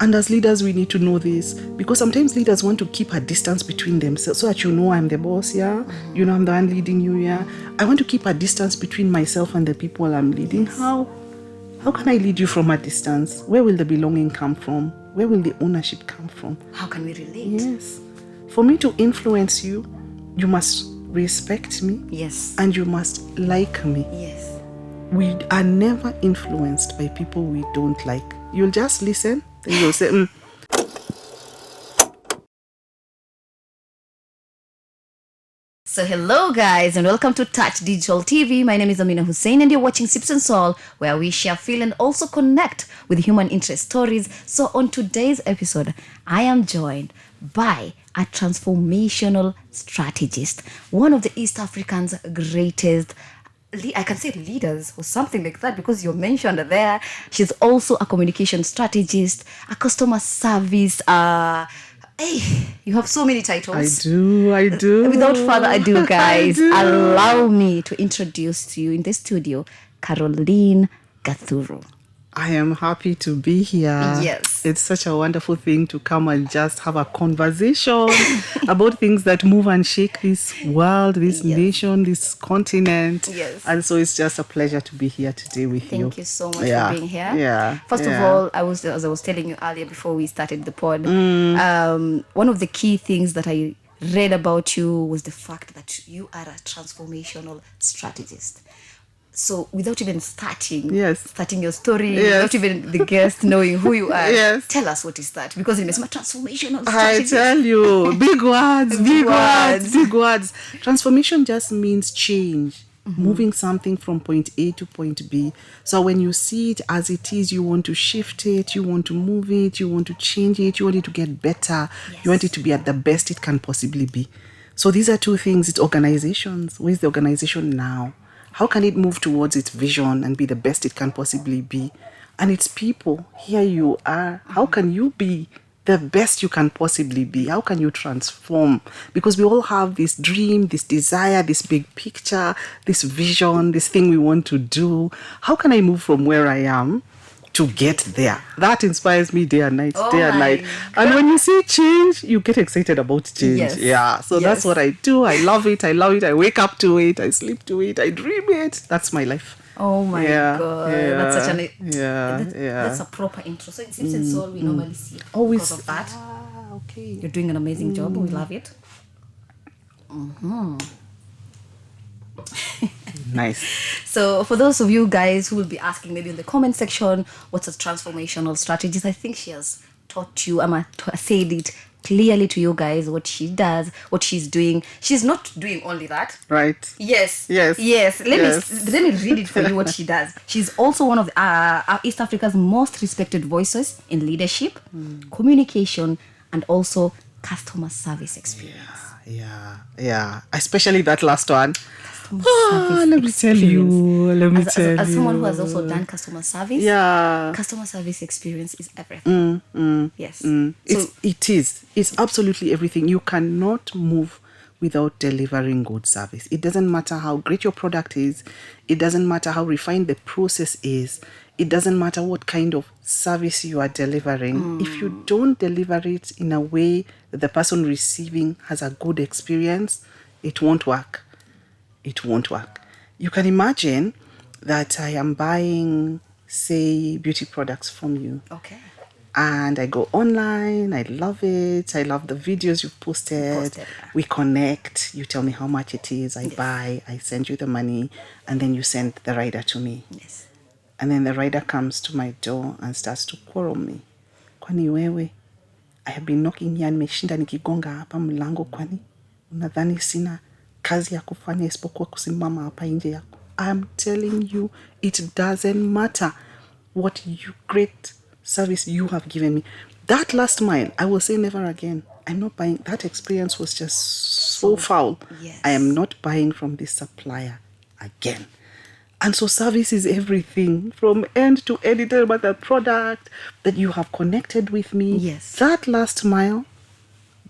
And as leaders, we need to know this, because sometimes leaders want to keep a distance between themselves so that I'm the boss, I'm the one leading you, I want to keep a distance between myself and the people I'm leading. Yes. How can I lead you from a distance? Where will the belonging come from? Where will the ownership come from? How can we relate? Yes. For me to influence you, you must respect me. Yes. And you must like me. Yes. We are never influenced by people we don't like. You'll just listen, then you'll say, So hello guys, and welcome to Touch Digital TV. My name is Amina Hussein and you're watching Sips and Soul, where we share, feel and also connect with human interest stories. So on today's episode, I am joined by a transformational strategist, one of the East African's greatest, I can say leaders or something like that, because you're mentioned there. She's also a communication strategist, a customer service, hey, you have so many titles. I do. Without further ado, guys, allow me to introduce to you in the studio, Carolyne Gathuru. I am happy to be here. Yes. It's such a wonderful thing to come and just have a conversation about things that move and shake this world, this nation, this continent. Yes. And so it's just a pleasure to be here today with you. Thank you so much for being here. Yeah. First of all, as I was telling you earlier before we started the pod, one of the key things that I read about you was the fact that you are a transformational strategist. So without even starting your story, without even the guest knowing who you are, tell us what is that? Because it means transformational strategist. I tell you, big words, big words. Transformation just means change. Moving something from point A to point B. So when you see it as it is, you want to shift it, you want to move it, you want to change it, you want it to get better, you want it to be at the best it can possibly be. So these are two things. It's organizations. Where is the organization now? How can it move towards its vision and be the best it can possibly be? And it's people. Here you are. How can you be the best you can possibly be? How can you transform? Because we all have this dream, this desire, this big picture, this vision, this thing we want to do. How can I move from where I am to get there? That inspires me day and night, night. And when you see change, you get excited about change. Yes. Yeah. So that's what I do. I love it. I wake up to it. I sleep to it. I dream it. That's my life. Oh my God. Yeah. That's such that's a proper intro. So in Sips and Soul, we normally see it because of that. Okay. You're doing an amazing job. We love it. Nice. So for those of you guys who will be asking maybe in the comment section, what's a transformational strategist? I think she has taught you, said it clearly to you guys what she does, what she's doing. She's not doing only that. Right. Yes. Let me read it for you what she does. She's also one of East Africa's most respected voices in leadership, communication, and also customer service experience. Yeah. Especially that last one. Let me tell you. As someone who has also done customer service, customer service experience is everything. Yes. So it's absolutely everything. You cannot move without delivering good service. It doesn't matter how great your product is. It doesn't matter how refined the process is. It doesn't matter what kind of service you are delivering. If you don't deliver it in a way that the person receiving has a good experience, it won't work. It won't work. You can imagine that I am buying, say, beauty products from you. Okay. And I go online. I love it. I love the videos you've posted. We connect. You tell me how much it is. I buy. I send you the money. And then you send the rider to me. Yes. And then the rider comes to my door and starts to quarrel me. Kwani wewe? I have been knocking here, nimeshinda nikigonga hapa mlango, kwani unadhani sina kazi ya kufanya isipokuwa kusimama hapa nje yako? I'm telling you, it doesn't matter what great service you have given me. That last mile, I will say never again. I'm not buying. That experience was just so foul. Yes. I am not buying from this supplier again. And so service is everything from end to end. It about the product that you have connected with me. Yes. That last mile,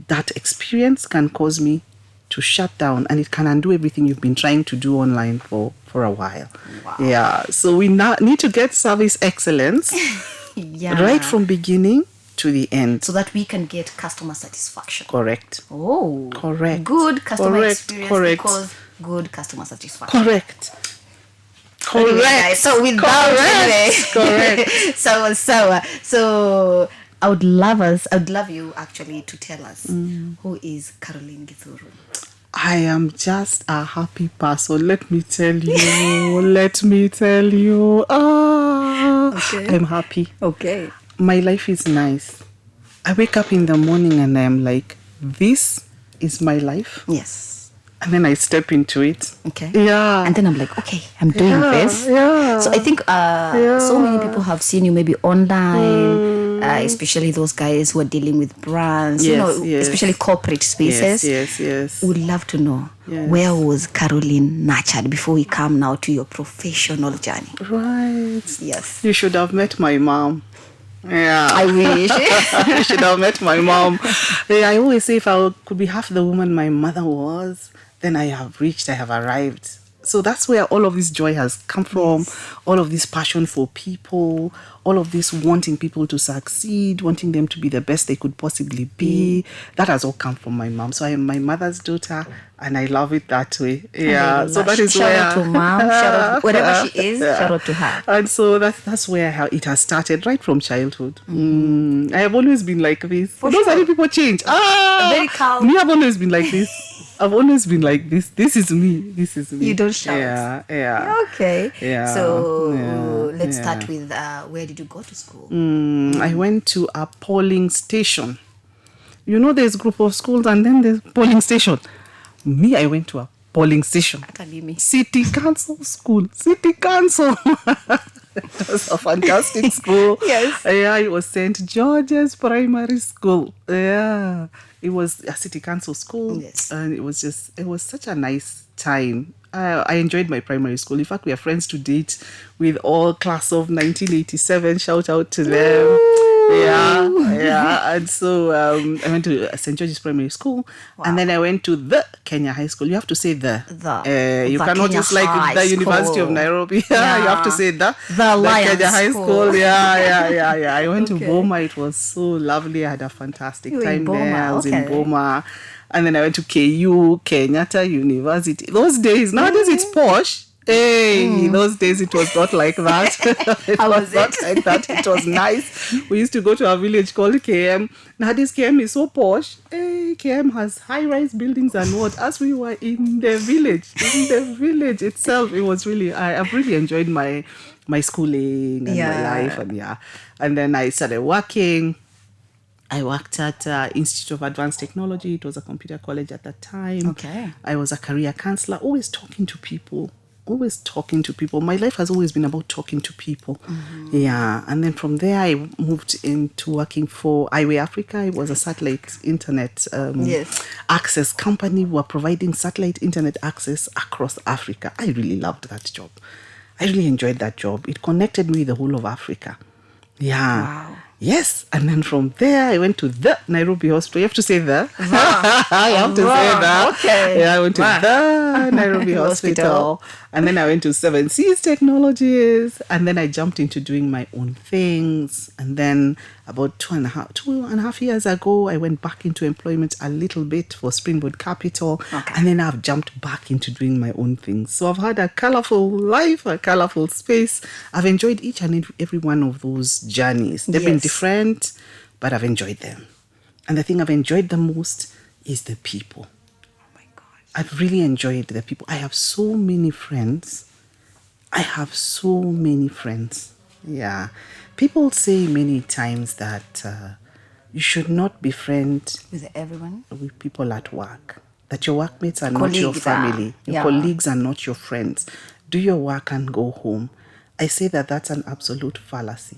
that experience can cause me to shut down, and it can undo everything you've been trying to do online for a while. Wow. Yeah. So we now need to get service excellence right from beginning to the end. So that we can get customer satisfaction. Correct. Oh. Correct. Good customer Correct. experience Correct. because good customer satisfaction. Correct. Anyway, guys, so with that, Correct. so I would love you actually to tell us who is Carolyne Gathuru. I am just a happy person. Let me tell you. Let me tell you. Okay. I'm happy. Okay. My life is nice. I wake up in the morning and I am like, this is my life. Yes. And then I step into it. Okay. Yeah. And then I'm like, okay, I'm doing this. Yeah. So I think so many people have seen you maybe online, especially those guys who are dealing with brands, Yes. especially corporate spaces. Yes. Would love to know, Yes. where was Carolyne nurtured before we come now to your professional journey? Right. Yes. You should have met my mom. Yeah. I wish. You should have met my mom. Yeah, I always say if I could be half the woman my mother was, then I have arrived. So that's where all of this joy has come from, all of this passion for people, all of this wanting people to succeed, wanting them to be the best they could possibly be. That has all come from my mom. So I am my mother's daughter, and I love it that way. Yeah. So that is shout where out to mom, shout out wherever she is, shout out to her. And so that's where it has started, right from childhood. I have always been like this. For those other people change. Very calm. Me, I've always been like this. I've always been like this. This is me. This is me. You don't shout. Yeah. Okay. Yeah. So let's start with where did you go to school? I went to a polling station. You know, there's group of schools and then there's polling station. Me, I went to a polling station. City Council School. City Council. It was a fantastic school. Yes. Yeah, it was St. George's Primary School. Yeah. It was a city council school. Yes. And it was such a nice time. I enjoyed my primary school. In fact, we are friends to date with all class of 1987. Shout out to them. Ooh. Yeah. And so I went to St. George's Primary School. Wow. And then I went to the Kenya High School. You have to say the. You cannot Kenya just like High the School. University of Nairobi. Yeah. You have to say the Lions Kenya High School. Yeah. I went Okay. to Boma. It was so lovely. I had a fantastic You were in time there. Boma, I was in okay. Boma. And then I went to KU, Kenyatta University. Those days, nowadays it's posh. Hey, those days it was not like that. How was not it? like that. It was nice. We used to go to a village called KM. Nowadays KM is so posh. Hey, KM has high-rise buildings and what. As we were in the village itself, it was really, I've really enjoyed my schooling and my life. And then I started working. I worked at Institute of Advanced Technology. It was a computer college at that time. Okay. I was a career counselor, always talking to people. My life has always been about talking to people. Yeah. And then from there, I moved into working for Highway Africa. It was a satellite internet access company. We were providing satellite internet access across Africa. I really loved that job. I really enjoyed that job. It connected me with the whole of Africa. Yeah. Wow. Yes. And then from there, I went to the Nairobi Hospital. You have to say the. You have to say the. Okay. Yeah, I went to the Nairobi Hospital. And then I went to Seven Seas Technologies. And then I jumped into doing my own things. And then about 2.5 years ago, I went back into employment a little bit for Springboard Capital. Okay. And then I've jumped back into doing my own things. So I've had a colorful life, a colorful space. I've enjoyed each and every one of those journeys. They've been different, but I've enjoyed them. And the thing I've enjoyed the most is the people. Oh my God. I've really enjoyed the people. I have so many friends. Yeah. People say many times that you should not befriend With everyone? with people at work. That your workmates are not your Colleagues family. are. Your colleagues are not your friends. Do your work and go home. I say that that's an absolute fallacy.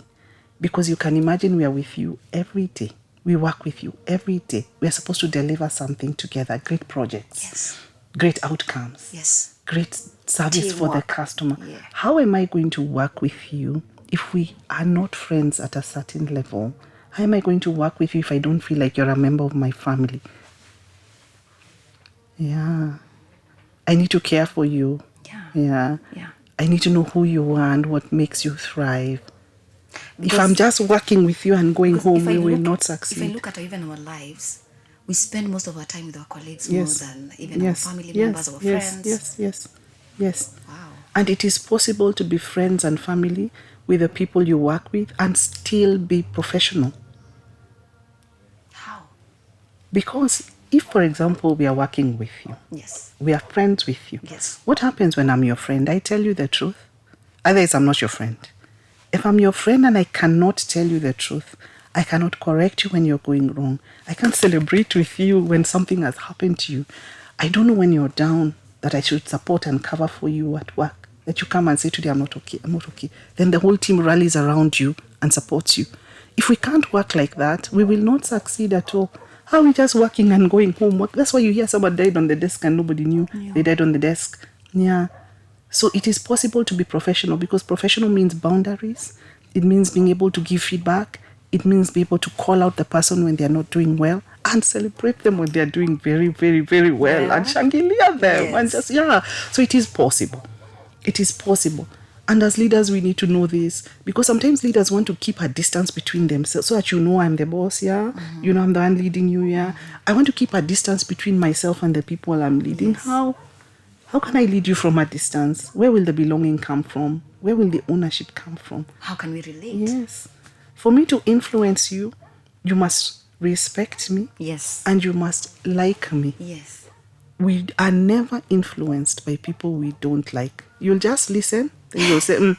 Because you can imagine we are with you every day. We work with you every day. We are supposed to deliver something together. Great projects. Yes. Great outcomes. Yes. Great service for the Teamwork. customer. Yeah. How am I going to work with you if we are not friends at a certain level? How am I going to work with you if I don't feel like you're a member of my family? Yeah. I need to care for you. Yeah. I need to know who you are and what makes you thrive. If I'm just working with you and going home, we will not If I succeed. look at even our lives, we spend most of our time with our colleagues Yes. more than even Yes. our family Yes. members, our Yes. friends. Yes. Wow. And it is possible to be friends and family with the people you work with and still be professional. How? Because if, for example, we are working with you, Yes. we are friends with you, Yes. what happens when I'm your friend? I tell you the truth. Otherwise, I'm not your friend. If I'm your friend and I cannot tell you the truth, I cannot correct you when you're going wrong. I can't celebrate with you when something has happened to you. I don't know when you're down that I should support and cover for you at work. That you come and say today, I'm not okay. Then the whole team rallies around you and supports you. If we can't work like that, we will not succeed at all. How are we just working and going home? That's why you hear someone died on the desk and nobody knew they died on the desk. Yeah. So it is possible to be professional because professional means boundaries. It means being able to give feedback. It means being able to call out the person when they're not doing well and celebrate them when they're doing very, very, very well and shangilia them and just, So it is possible. It is possible. And as leaders, we need to know this because sometimes leaders want to keep a distance between them so that you know I'm the boss, You know I'm the one leading you, I want to keep a distance between myself and the people I'm leading. Yes. How can I lead you from a distance? Where will the belonging come from? Where will the ownership come from? How can we relate? Yes. For me to influence you, you must respect me. Yes. And you must like me. Yes. We are never influenced by people we don't like. You'll just listen, then you'll say,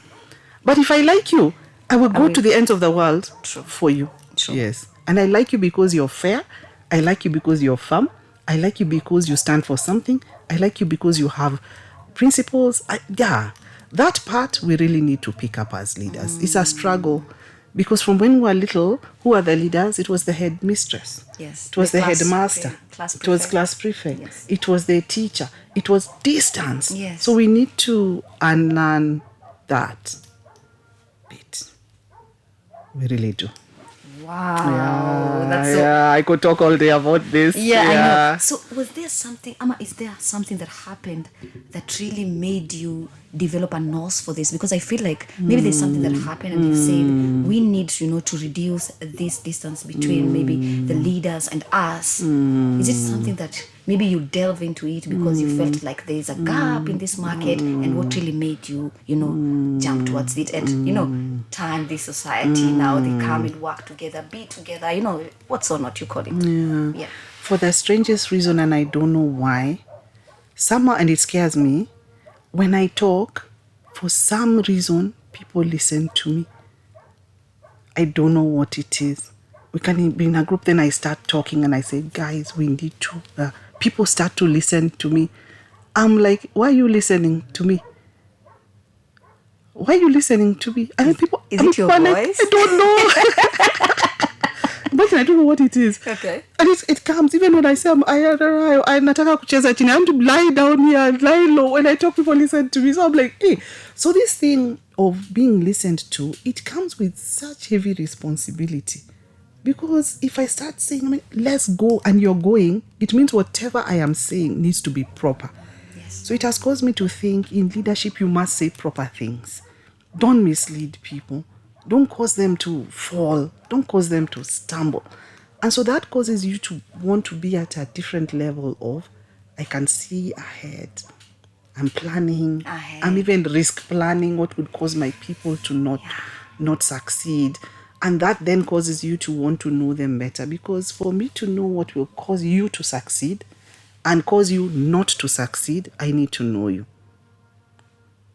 But if I like you, I will go to the ends of the world for you. True. Yes. And I like you because you're fair. I like you because you're firm. I like you because you stand for something. I like you because you have principles. That part we really need to pick up as leaders. It's a struggle. Because from when we were little, who are the leaders? It was the headmistress. Yes. It was the headmaster. It was class prefect. Yes. It was the teacher. It was distance. Yes. So we need to unlearn that bit. We really do. Wow. That's so. I could talk all day about this. I know. So was there something, Amma, is there something that happened that really made you develop a nose for this? Because I feel like maybe there's something that happened and you said we need, to reduce this distance between maybe the leaders and us. Is it something that maybe you delve into it because you felt like there's a gap in this market, and what really made you, jump towards it and, turn this society now, they come and work together, be together, what's or not you call it. Yeah. For the strangest reason, and I don't know why, somehow, and it scares me, when I talk, for some reason, people listen to me. I don't know what it is. We can be in a group, then I start talking and I say, guys, we need to, people start to listen to me. I'm like, why are you listening to me? Why are you listening to me? And then people, Is it your voice? Like, I don't know. But I don't know what it is. Okay. And it comes, even when I say, I nataka kucheza chini, I want to lie down here, lie low. When I talk, people listen to me. So I'm like, hey. So this thing of being listened to, it comes with such heavy responsibility. Because if I start saying, let's go, and you're going, it means whatever I am saying needs to be proper. Yes. So it has caused me to think in leadership, you must say proper things. Don't mislead people. Don't cause them to fall. Don't cause them to stumble. And so that causes you to want to be at a different level of, I can see ahead. I'm planning. I'm even risk planning what would cause my people to not succeed. And that then causes you to want to know them better. Because for me to know what will cause you to succeed and cause you not to succeed, I need to know you.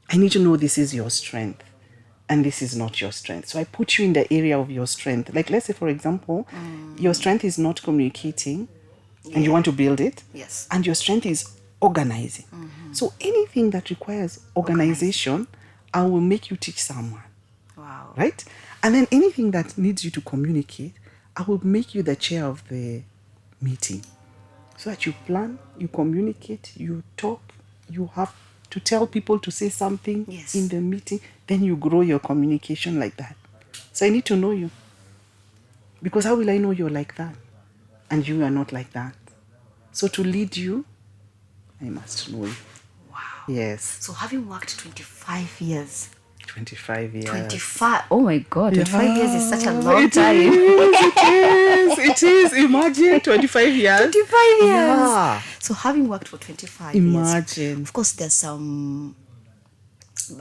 I need to know this is your strength and this is not your strength. So I put you in the area of your strength. Like, let's say, for example, your strength is not communicating and you want to build it. Yes. And your strength is organizing. So anything that requires organization, I will make you teach someone. Wow. Right? And then anything that needs you to communicate, I will make you the chair of the meeting. So that you plan, you communicate, you talk, you have to tell people to say something in the meeting, then you grow your communication like that. So I need to know you. Because how will I know you're like that? And you are not like that. So to lead you, I must know you. Wow. Yes. So having worked 25 years 25 years. 25. Oh my God, 25 years is such a long time. It is. Imagine 25 years. 25 years. Yeah. So having worked for 25 Imagine. years, of course, there's some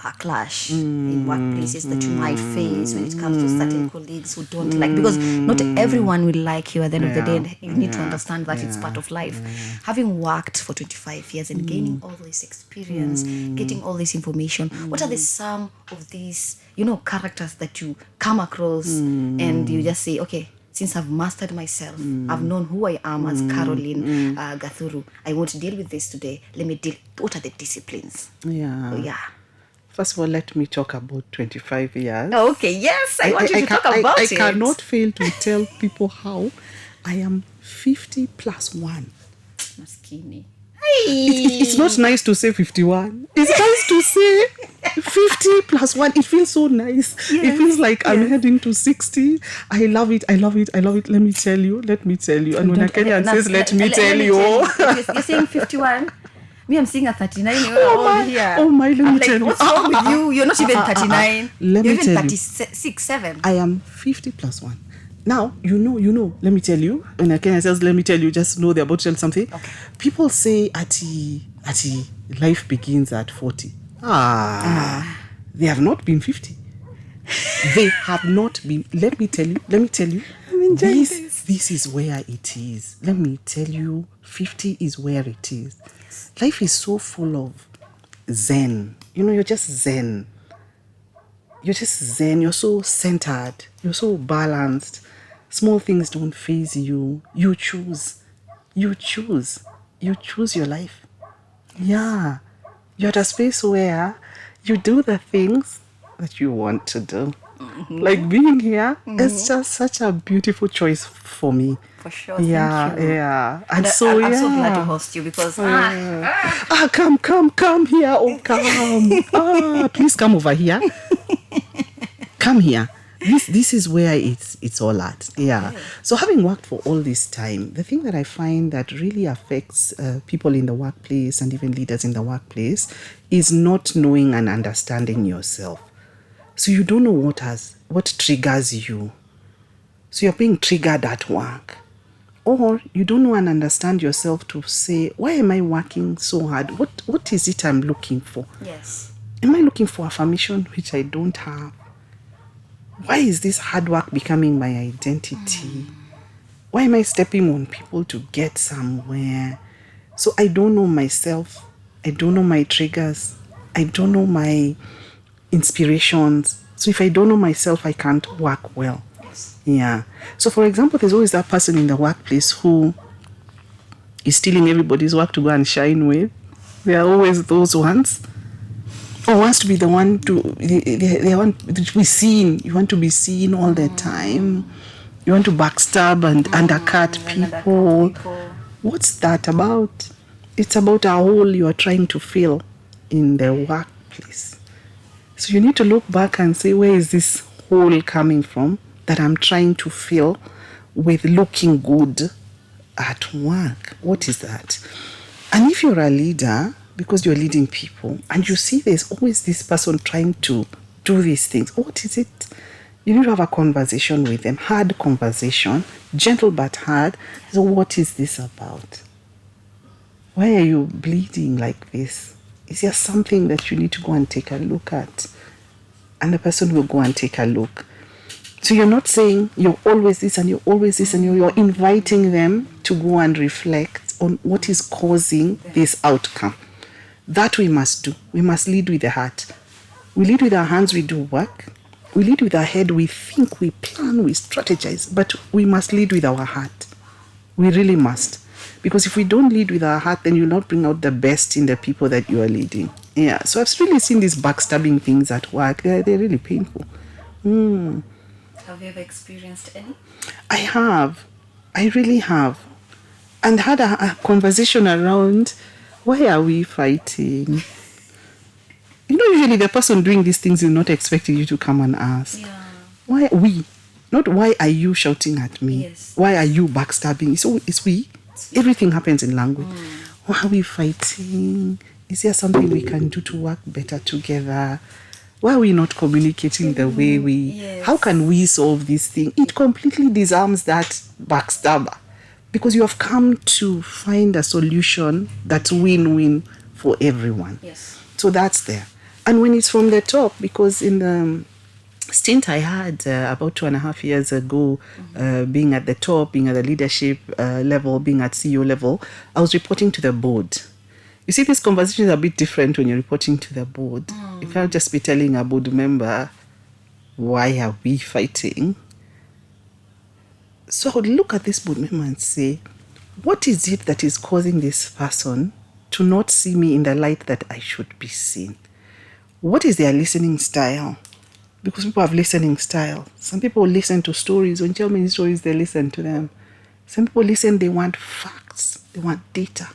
backlash in workplaces that you might face when it comes to certain colleagues who don't like, because not everyone will like you at the end of the day, and you need to understand that it's part of life. Having worked for 25 years and gaining all this experience, getting all this information, what are some of these, characters that you come across and you just say, okay, since I've mastered myself, I've known who I am as Carolyne Gathuru, I want to deal with this today. Let me deal. What are the disciplines? Yeah. First of all, let me talk about 25 years. Oh, okay, yes, I want you to talk about it. I cannot fail to tell people how I am 50 plus 1. Maskini. It's not nice to say 51. It's nice to say 50 plus 1. It feels so nice. Yes, it feels like I'm heading to 60. I love it. Let me tell you. And when a Kenyan says, let me tell you. You're saying 51? Me, I'm seeing a 39-year-old here. Oh my, let me tell you. What's wrong with you? You're not even 39. Let You're me tell even you. 36, 7. I am 50 plus 1. Now, you know, let me tell you. When a Kenyan says, let me tell you, just know they're about to tell something. Okay. People say, ati, life begins at 40. They have not been 50. They have not been. Let me tell you. This is where it is. Let me tell you, 50 is where it is. Life is so full of zen. You're just zen. You're so centered. You're so balanced. Small things don't faze you. You choose your life. Yeah. You're at a space where you do the things that you want to do. Like being here, it's just such a beautiful choice for me. For sure. Thank you. Yeah. And I'm so glad to host you because come here. Oh, come. Please come over here. Come here. This is where it's all at. Yeah. Okay. So having worked for all this time, the thing that I find that really affects people in the workplace and even leaders in the workplace is not knowing and understanding yourself. So you don't know what triggers you. So you're being triggered at work. Or you don't know and understand yourself to say, why am I working so hard? What is it I'm looking for? Yes. Am I looking for affirmation which I don't have? Why is this hard work becoming my identity? Why am I stepping on people to get somewhere? So I don't know myself. I don't know my triggers. I don't know my inspirations. So if I don't know myself, I can't work well. Yes. Yeah. So for example, there's always that person in the workplace who is stealing everybody's work to go and shine with. There are always those ones. Or wants to be the one they want to be seen. You want to be seen all the time. You want to backstab and undercut people. What's that about? It's about a hole you are trying to fill in the workplace. So you need to look back and say, where is this hole coming from that I'm trying to fill with looking good at work? What is that? And if you're a leader, because you're leading people, and you see there's always this person trying to do these things, what is it? You need to have a conversation with them, hard conversation, gentle but hard. So what is this about? Why are you bleeding like this? Is there something that you need to go and take a look at? And the person will go and take a look. So you're not saying you're always this and you're always this, and you're inviting them to go and reflect on what is causing this outcome. That we must do. We must lead with the heart. We lead with our hands, we do work. We lead with our head, we think, we plan, we strategize. But we must lead with our heart. We really must. Because if we don't lead with our heart, then you'll not bring out the best in the people that you are leading. Yeah. So I've really seen these backstabbing things at work. They're really painful. Have you ever experienced any? I have. I really have. And had a conversation around, why are we fighting? Usually the person doing these things is not expecting you to come and ask. Yeah. Why are we? Not why are you shouting at me? Yes. Why are you backstabbing? So it's we. Everything happens in language. Why are we fighting? Is there something we can do to work better together? Why are we not communicating the way we... Yes. How can we solve this thing? It completely disarms that backstabber, because you have come to find a solution that's win-win for everyone. Yes. So that's there. And when it's from the top, because in the stint I had about 2.5 years ago, being at the top, being at the leadership level, being at CEO level, I was reporting to the board. You see, this conversation is a bit different when you're reporting to the board. You can't just be telling a board member, why are we fighting? So I would look at this board member and say, what is it that is causing this person to not see me in the light that I should be seen? What is their listening style? Because people have listening style. Some people listen to stories. When you tell many stories, they listen to them. Some people listen, they want facts. They want data.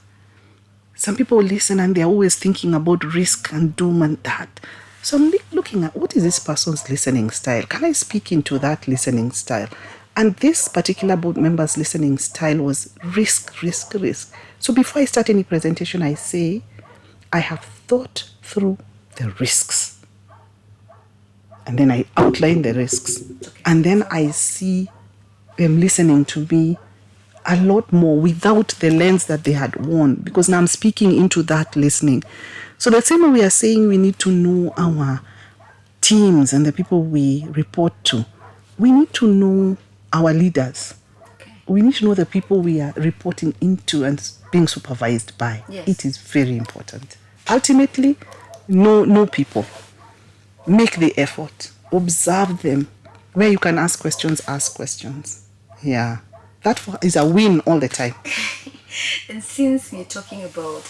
Some people listen and they're always thinking about risk and doom and that. So I'm looking at, what is this person's listening style? Can I speak into that listening style? And this particular board member's listening style was risk, risk, risk. So before I start any presentation, I say, I have thought through the risks. And then I outline the risks. And then I see them listening to me a lot more without the lens that they had worn, because now I'm speaking into that listening. So the same way we are saying we need to know our teams and the people we report to, we need to know our leaders. Okay. We need to know the people we are reporting into and being supervised by. Yes. It is very important. Ultimately, know people. Make the effort. Observe them. Where you can ask questions, ask questions. Yeah. That is a win all the time. And since we're talking about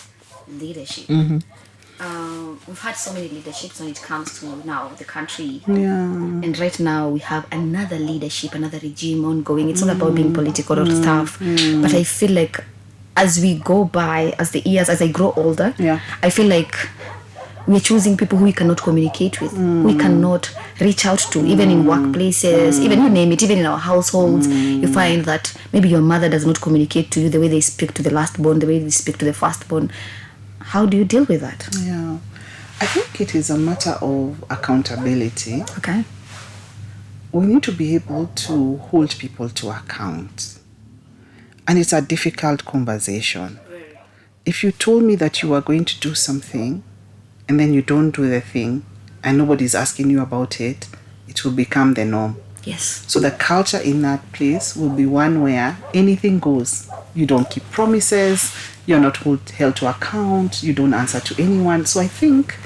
leadership, we've had so many leaderships when it comes to now the country. Yeah. And right now we have another leadership, another regime ongoing. It's not about being political or stuff. But I feel like as we go by, as the years, as I grow older, I feel like we're choosing people who we cannot communicate with, who we cannot reach out to, even in workplaces, even you name it, even in our households. You find that maybe your mother does not communicate to you the way they speak to the last born, the way they speak to the firstborn. How do you deal with that? Yeah. I think it is a matter of accountability. Okay. We need to be able to hold people to account. And it's a difficult conversation. If you told me that you are going to do something, and then you don't do the thing, and nobody's asking you about it, it will become the norm. Yes. So the culture in that place will be one where anything goes. You don't keep promises, you're not held to account, you don't answer to anyone. So I think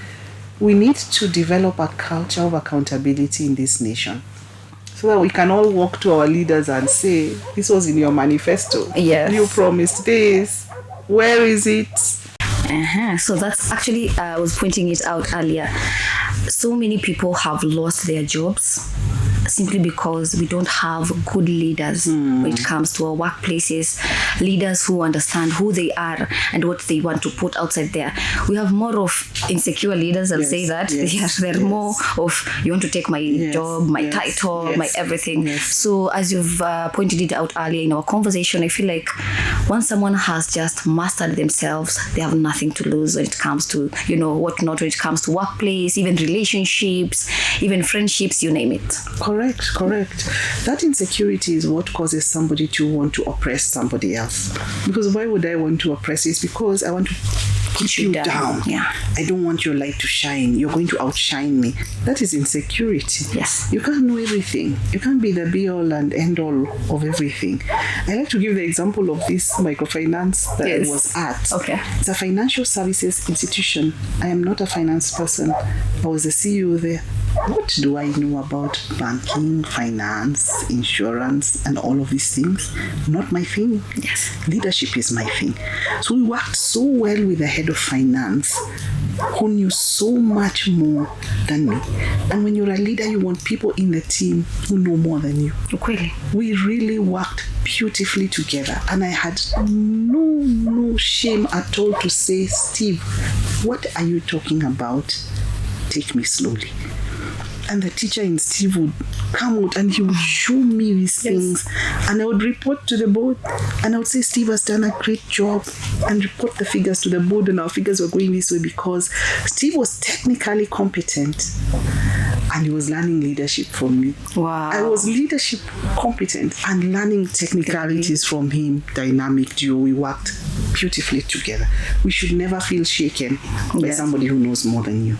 we need to develop a culture of accountability in this nation, so that we can all walk to our leaders and say, this was in your manifesto. Yes. You promised this. Where is it? So that's actually, I was pointing it out earlier. So many people have lost their jobs simply because we don't have good leaders when it comes to our workplaces, leaders who understand who they are and what they want to put outside there. We have more of insecure leaders, I'll say that. They're more of, you want to take my job, my title, my everything. So as you've pointed it out earlier in our conversation, I feel like once someone has just mastered themselves, they have nothing to lose when it comes to, whatnot, when it comes to workplace, even relationships, even friendships, you name it. Correct. That insecurity is what causes somebody to want to oppress somebody else. Because why would I want to oppress you? It's because I want to keep you down. Yeah. I don't want your light to shine. You're going to outshine me. That is insecurity. Yes. You can't know everything. You can't be the be all and end all of everything. I like to give the example of this microfinance that I was at. Okay. It's a financial services institution. I am not a finance person. I was the CEO there. What do I know about banking, finance, insurance, and all of these things? Not my thing. Yes. Leadership is my thing. So we worked so well with the head of finance, who knew so much more than me. And when you're a leader, you want people in the team who know more than you. Okay. We really worked beautifully together. And I had no shame at all to say, Steve, what are you talking about? Take me slowly. And the teacher in Steve would come out and he would show me these things. And I would report to the board. And I would say, Steve has done a great job. And report the figures to the board. And our figures were going this way because Steve was technically competent. and he was learning leadership from me. Wow. I was leadership competent and learning technicalities from him. Dynamic duo. We worked beautifully together. We should never feel shaken by somebody who knows more than you.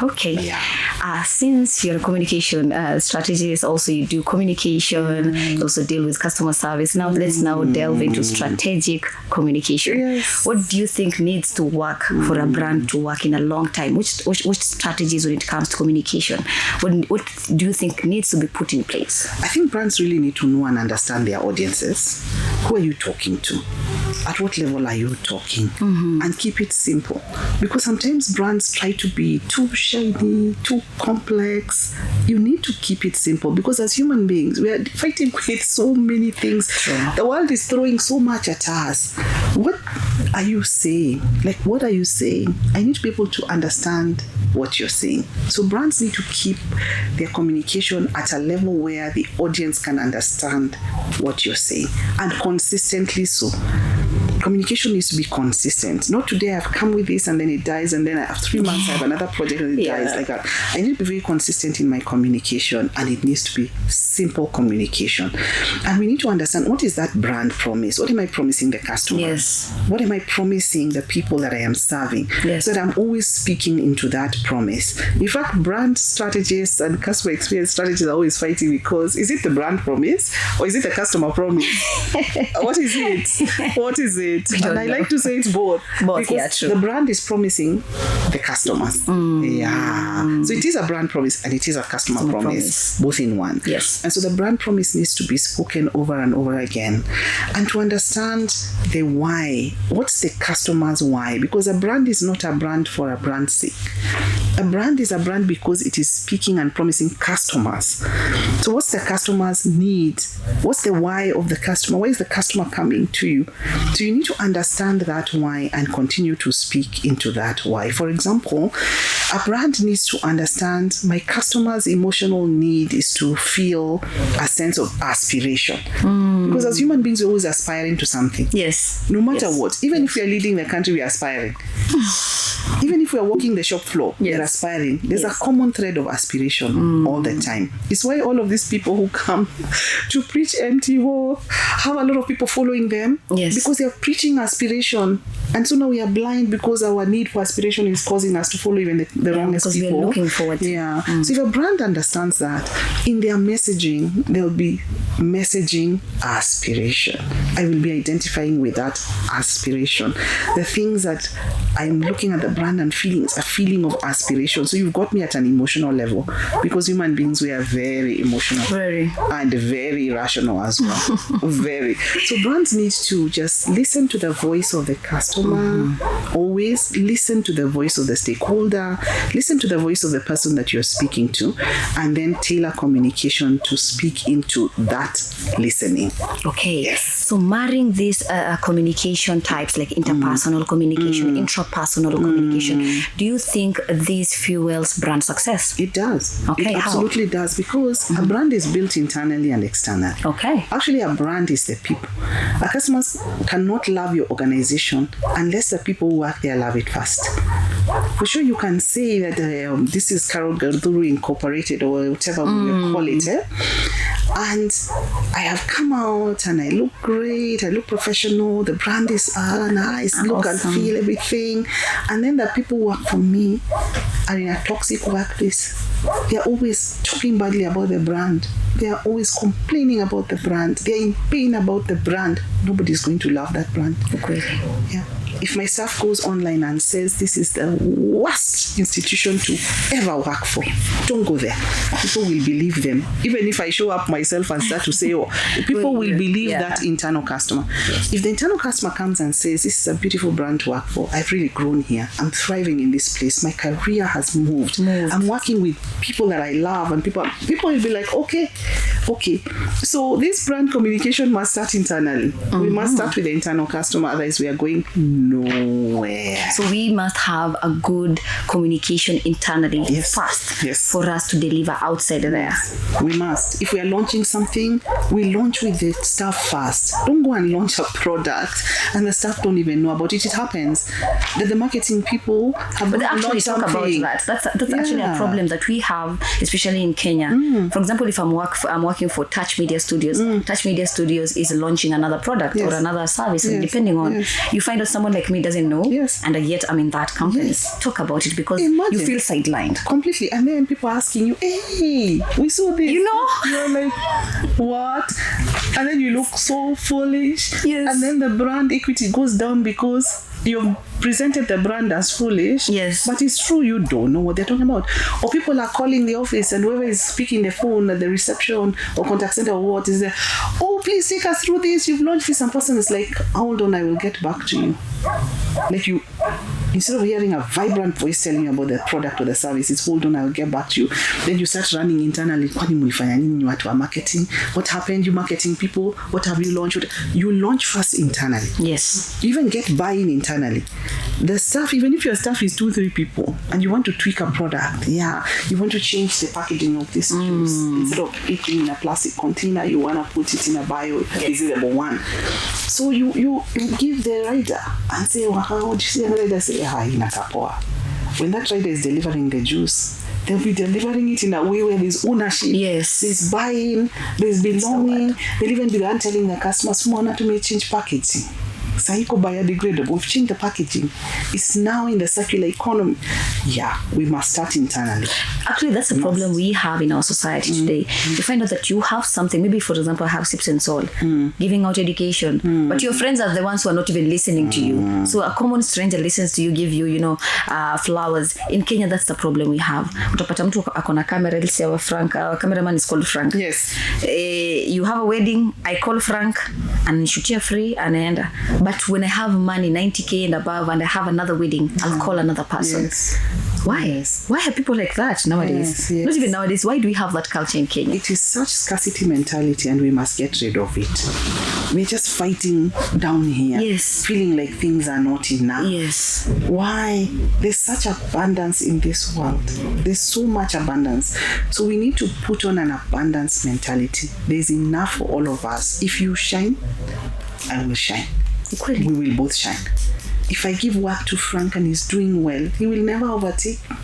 Okay. Yeah. Since you're a communication strategist, also you do communication, you also deal with customer service. Now let's now delve into strategic communication. Yes. What do you think needs to work for a brand to work in a long time? Which strategies when it comes to communication? What do you think needs to be put in place? I think brands really need to know and understand their audiences. Who are you talking to? At what level are you talking? And keep it simple. Because sometimes brands try to be too shiny, too complex. You need to keep it simple because as human beings, we are fighting with so many things. Sure. The world is throwing so much at us. What are you saying? Like, what are you saying? I need to be able to understand what you're saying. So brands need to keep their communication at a level where the audience can understand what you're saying, and consistently so. Communication needs to be consistent. Not today I've come with this and then it dies, and then I have 3 months I have another project and it dies like that. I need to be very consistent in my communication, and it needs to be simple communication. And we need to understand, what is that brand promise? What am I promising the customer? Yes. What am I promising the people that I am serving? Yes. So that I'm always speaking into that promise. In fact, brand strategists and customer experience strategists are always fighting because, is it the brand promise or is it the customer promise? What is it? What is it? And I like to say it's both. Because true. the brand is promising the customers. Yeah. So it is a brand promise and it is a customer promise. Both in one. Yes. And so the brand promise needs to be spoken over and over again. And to understand the why. What's the customer's why? Because a brand is not a brand for a brand's sake. A brand is a brand because it is speaking and promising customers. So what's the customer's need? What's the why of the customer? Why is the customer coming to you? So you need to understand that why and continue to speak into that why. For example, a brand needs to understand my customer's emotional need is to feel a sense of aspiration. Because as human beings, we're always aspiring to something. Yes. No matter what. Even if we are leading the country, we are aspiring. Even if we are walking the shop floor, we're aspiring. There's a common thread of aspiration all the time. It's why all of these people who come to preach MTO have a lot of people following them. Yes. Because they're preaching aspiration. And so now we are blind because our need for aspiration is causing us to follow even the wrongest because people. We're looking forward. Yeah. So if a brand understands that, in their messaging, they'll be messaging aspiration. I will be identifying with that aspiration. The things that I'm looking at the brand and feeling a feeling of aspiration. So you've got me at an emotional level, because human beings, we are very emotional. Very. And very rational as well. Very. So brands need to just listen to the voice of the customer. Always listen to the voice of the stakeholder. Listen to the voice of the person that you're speaking to, and then tailor communication to speak into that listening. Okay. Yes. So marrying these communication types like interpersonal communication, intrapersonal communication, do you think this fuels brand success? It does. Okay. It absolutely does, because a brand is built internally and externally. Okay. Actually, a brand is the people. Our customers cannot love your organization unless the people who work there love it first. For sure, you can say that this is Carolyne Gathuru Incorporated or whatever we call it. And I have come out and I look great, I look professional, the brand is nice, look and feel everything. And then the people who work for me are in a toxic workplace. They are always talking badly about the brand. They are always complaining about the brand. They are in pain about the brand. Nobody is going to love that brand. Okay. Yeah. If my staff goes online and says this is the worst institution to ever work for, don't go there. People will believe them. Even if I show up myself and start to say, people will believe that internal customer. Yes. If the internal customer comes and says, this is a beautiful brand to work for, I've really grown here, I'm thriving in this place, my career has moved. I'm working with people that I love, and people will be like, okay. So this brand communication must start internally. We must start with the internal customer, otherwise we are going nowhere. So we must have a good communication internally first for us to deliver outside there. We must. If we are launching something, we launch with the staff first. Don't go and launch a product and the staff don't even know about it. It happens that the marketing people have But actually launched talk something. about that. That's actually a problem that we have, especially in Kenya. For example, if I'm working for Touch Media Studios, Touch Media Studios is launching another product or another service, and depending on, you find out someone like me doesn't know, and yet I'm in that company. Talk about it, because you feel sidelined. Completely. And then people asking you, hey, we saw this. You know? You're like, what? And then you look so foolish. Yes. And then the brand equity goes down because you've presented the brand as foolish. Yes. But it's true, you don't know what they're talking about. Or people are calling the office and whoever is speaking the phone at the reception or contact center or what is there, oh, please take us through this. You've launched this. And person is like, hold on, I will get back to you. Like you, instead of hearing a vibrant voice telling you about the product or the service, it's hold on, I'll get back to you. Then you start running internally. Kwani mulifanya nini watu wa marketing? What happened? You marketing people? What have you launched? You launch first internally. Yes. You even get buy-in internally. The staff, even if your staff is 2-3 people and you want to tweak a product, you want to change the packaging of this juice. Instead of putting in a plastic container, you want to put it in a bio-degradable one. So you give the rider and say, wow, how do you see? And the rider say, inakapoa. When that rider is delivering the juice, they'll be delivering it in a way where there's ownership, there's buying, there's belonging. They'll even be the one telling the customers, "Mwana, to make change packaging. Saiko biodegradable. We've changed the packaging. It's now in the circular economy." We must start internally. Actually, that's a problem we have in our society today. You find out that you have something, maybe for example, I have Sips and Soul, giving out education, but your friends are the ones who are not even listening to you. So a common stranger listens to you, give you, flowers. In Kenya, that's the problem we have. Utapata mtu akona camera, let's say our cameraman is called Frank. Yes. You have a wedding, I call Frank and shoot you free and enda. But when I have money, 90K and above, and I have another wedding, I'll call another person. Yes. Why? Yes. Why are people like that nowadays? Yes. Not even nowadays. Why do we have that culture in Kenya? It is such scarcity mentality and we must get rid of it. We're just fighting down here. Yes. Feeling like things are not enough. Yes. Why? There's such abundance in this world. There's so much abundance. So we need to put on an abundance mentality. There's enough for all of us. If you shine, I will shine. Really? We will both shine. If I give work to Frank and he's doing well, he will never overtake me.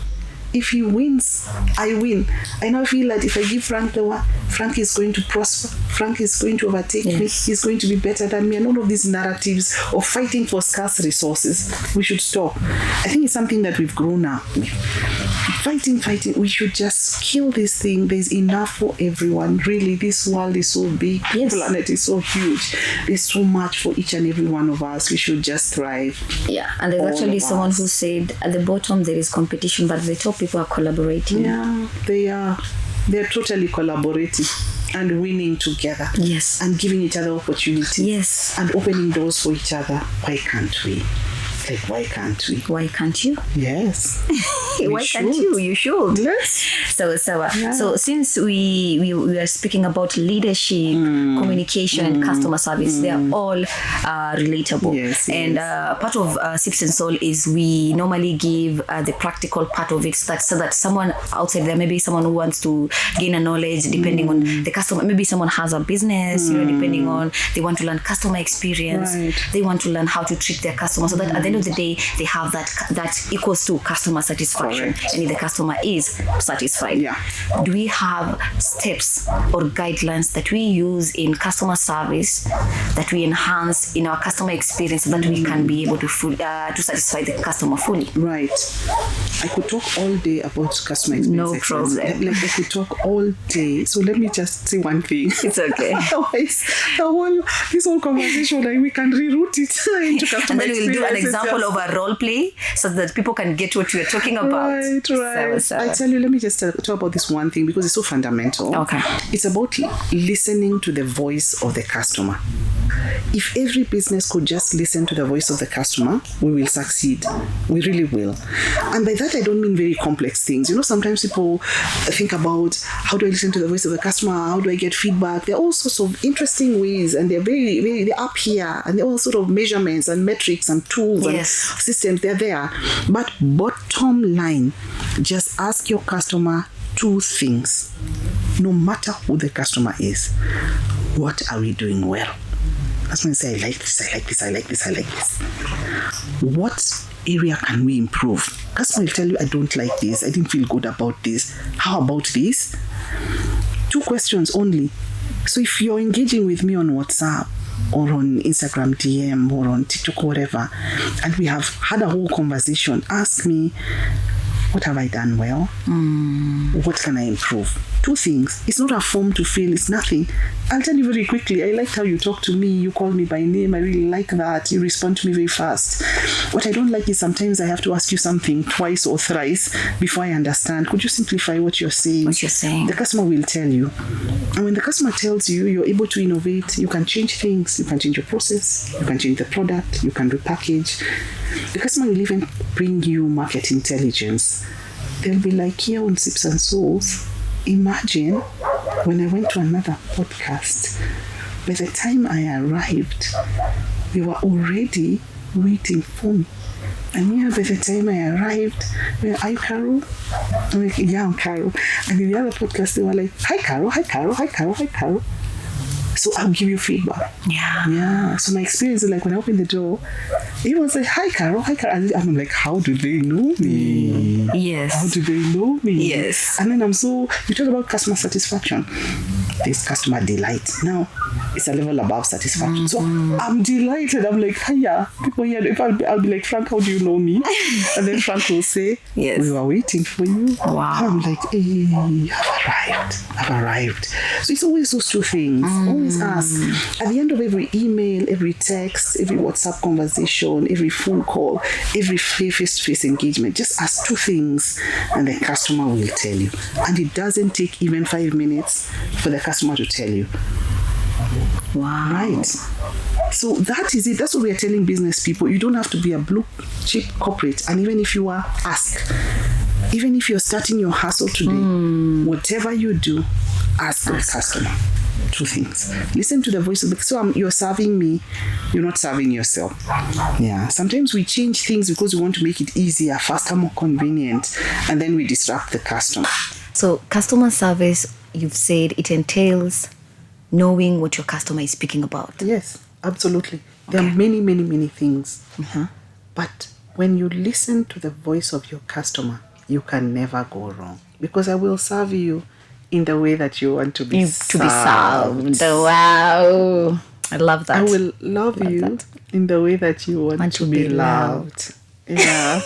If he wins, I win. I now feel that if I give Frank the work, Frank is going to prosper. Frank is going to overtake me. He's going to be better than me. And all of these narratives of fighting for scarce resources, we should stop. I think it's something that we've grown up with. Fighting. We should just kill this thing. There's enough for everyone. Really, this world is so big. The planet is so huge. There's so much for each and every one of us. We should just thrive. Yeah, and there's actually someone who said at the bottom there is competition, but at the top people are collaborating. Yeah, they are. They're totally collaborating and winning together. Yes. And giving each other opportunities. Yes. And opening doors for each other. Why can't we? Like, why can't we? Why can't you? Yes. Why can't you? You should. Yes. So since we are speaking about leadership, communication, and customer service, they are all relatable. Yes. And part of Sips and Soul is we normally give the practical part of it, so that someone outside there, maybe someone who wants to gain a knowledge, depending on the customer, maybe someone has a business, depending on, they want to learn customer experience, they want to learn how to treat their customers, so that at the end of the day, they have that equals to customer satisfaction. And if the customer is satisfied, do we have steps or guidelines that we use in customer service that we enhance in our customer experience so that we can be able to satisfy the customer fully? Right. I could talk all day about customer experience. No problem. Like I could talk all day. So let me just say one thing. It's okay. Otherwise, this whole conversation, like, we can reroute it into customer experience. And then we'll do an example of a role play so that people can get what we are talking about. Right. I tell you, let me just talk about this one thing because it's so fundamental. Okay. It's about listening to the voice of the customer. if every business could just listen to the voice of the customer, we will succeed. We really will. And by that, I don't mean very complex things. Sometimes people think about, how do I listen to the voice of the customer? How do I get feedback? There are all sorts of interesting ways, and they're they're up here, and they're all sort of measurements and metrics and tools and systems. They're there. But bottom line, just ask your customer 2 things. No matter who the customer is, what are we doing well? That's when I say, I like this, I like this, I like this, I like this. What area can we improve? Customer will tell you, I don't like this, I didn't feel good about this. How about this? 2 questions only. So if you're engaging with me on WhatsApp or on Instagram DM or on TikTok or whatever, and we have had a whole conversation, ask me, what have I done well? What can I improve? 2 things. It's not a form to fill. It's nothing. I'll tell you very quickly. I liked how you talk to me. You call me by name. I really like that. You respond to me very fast. What I don't like is sometimes I have to ask you something twice or thrice before I understand. Could you simplify what you're saying? The customer will tell you. And when the customer tells you, you're able to innovate. You can change things. You can change your process. You can change the product. You can repackage. The customer will even bring you market intelligence. They'll be like, here on Sips and Souls, imagine when I went to another podcast, by the time I arrived, they were already waiting for me. And here, by the time I arrived, are you Carol? I'm like, yeah, I'm Carol. And in the other podcast, they were like, hi, Carol, hi, Carol, hi, Carol, hi, Carol. So I'll give you feedback. Yeah. So my experience is like when I open the door, everyone say, hi, Carol, hi, Carol. And I'm like, how do they know me? Yes. How do they know me? Yes. And then you talk about customer satisfaction. There's customer delight. Now, it's a level above satisfaction. So I'm delighted. I'm like, hiya. People here, I'll be like, Frank, how do you know me? And then Frank will say, yes, we were waiting for you. Wow. I'm like, hey, I've arrived. So it's always those 2 things. Always ask. At the end of every email, every text, every WhatsApp conversation, every phone call, every face-to-face engagement, just ask 2 things and the customer will tell you. And it doesn't take even 5 minutes for the customer to tell you. Wow. Right. So that is it. That's what we are telling business people. You don't have to be a blue chip corporate. And even if you are, ask. Even if you're starting your hustle today, whatever you do, ask the customer 2 things. Listen to the voice of the customer. So you're serving me, you're not serving yourself. Yeah. Sometimes we change things because we want to make it easier, faster, more convenient, and then we disrupt the customer. So customer service, you've said it entails knowing what your customer is speaking about. Yes, absolutely. There are many, many, many things. But when you listen to the voice of your customer, you can never go wrong. Because I will serve you in the way that you want to be served. Wow. I love that. I will love you in the way that you want to be loved. Yeah.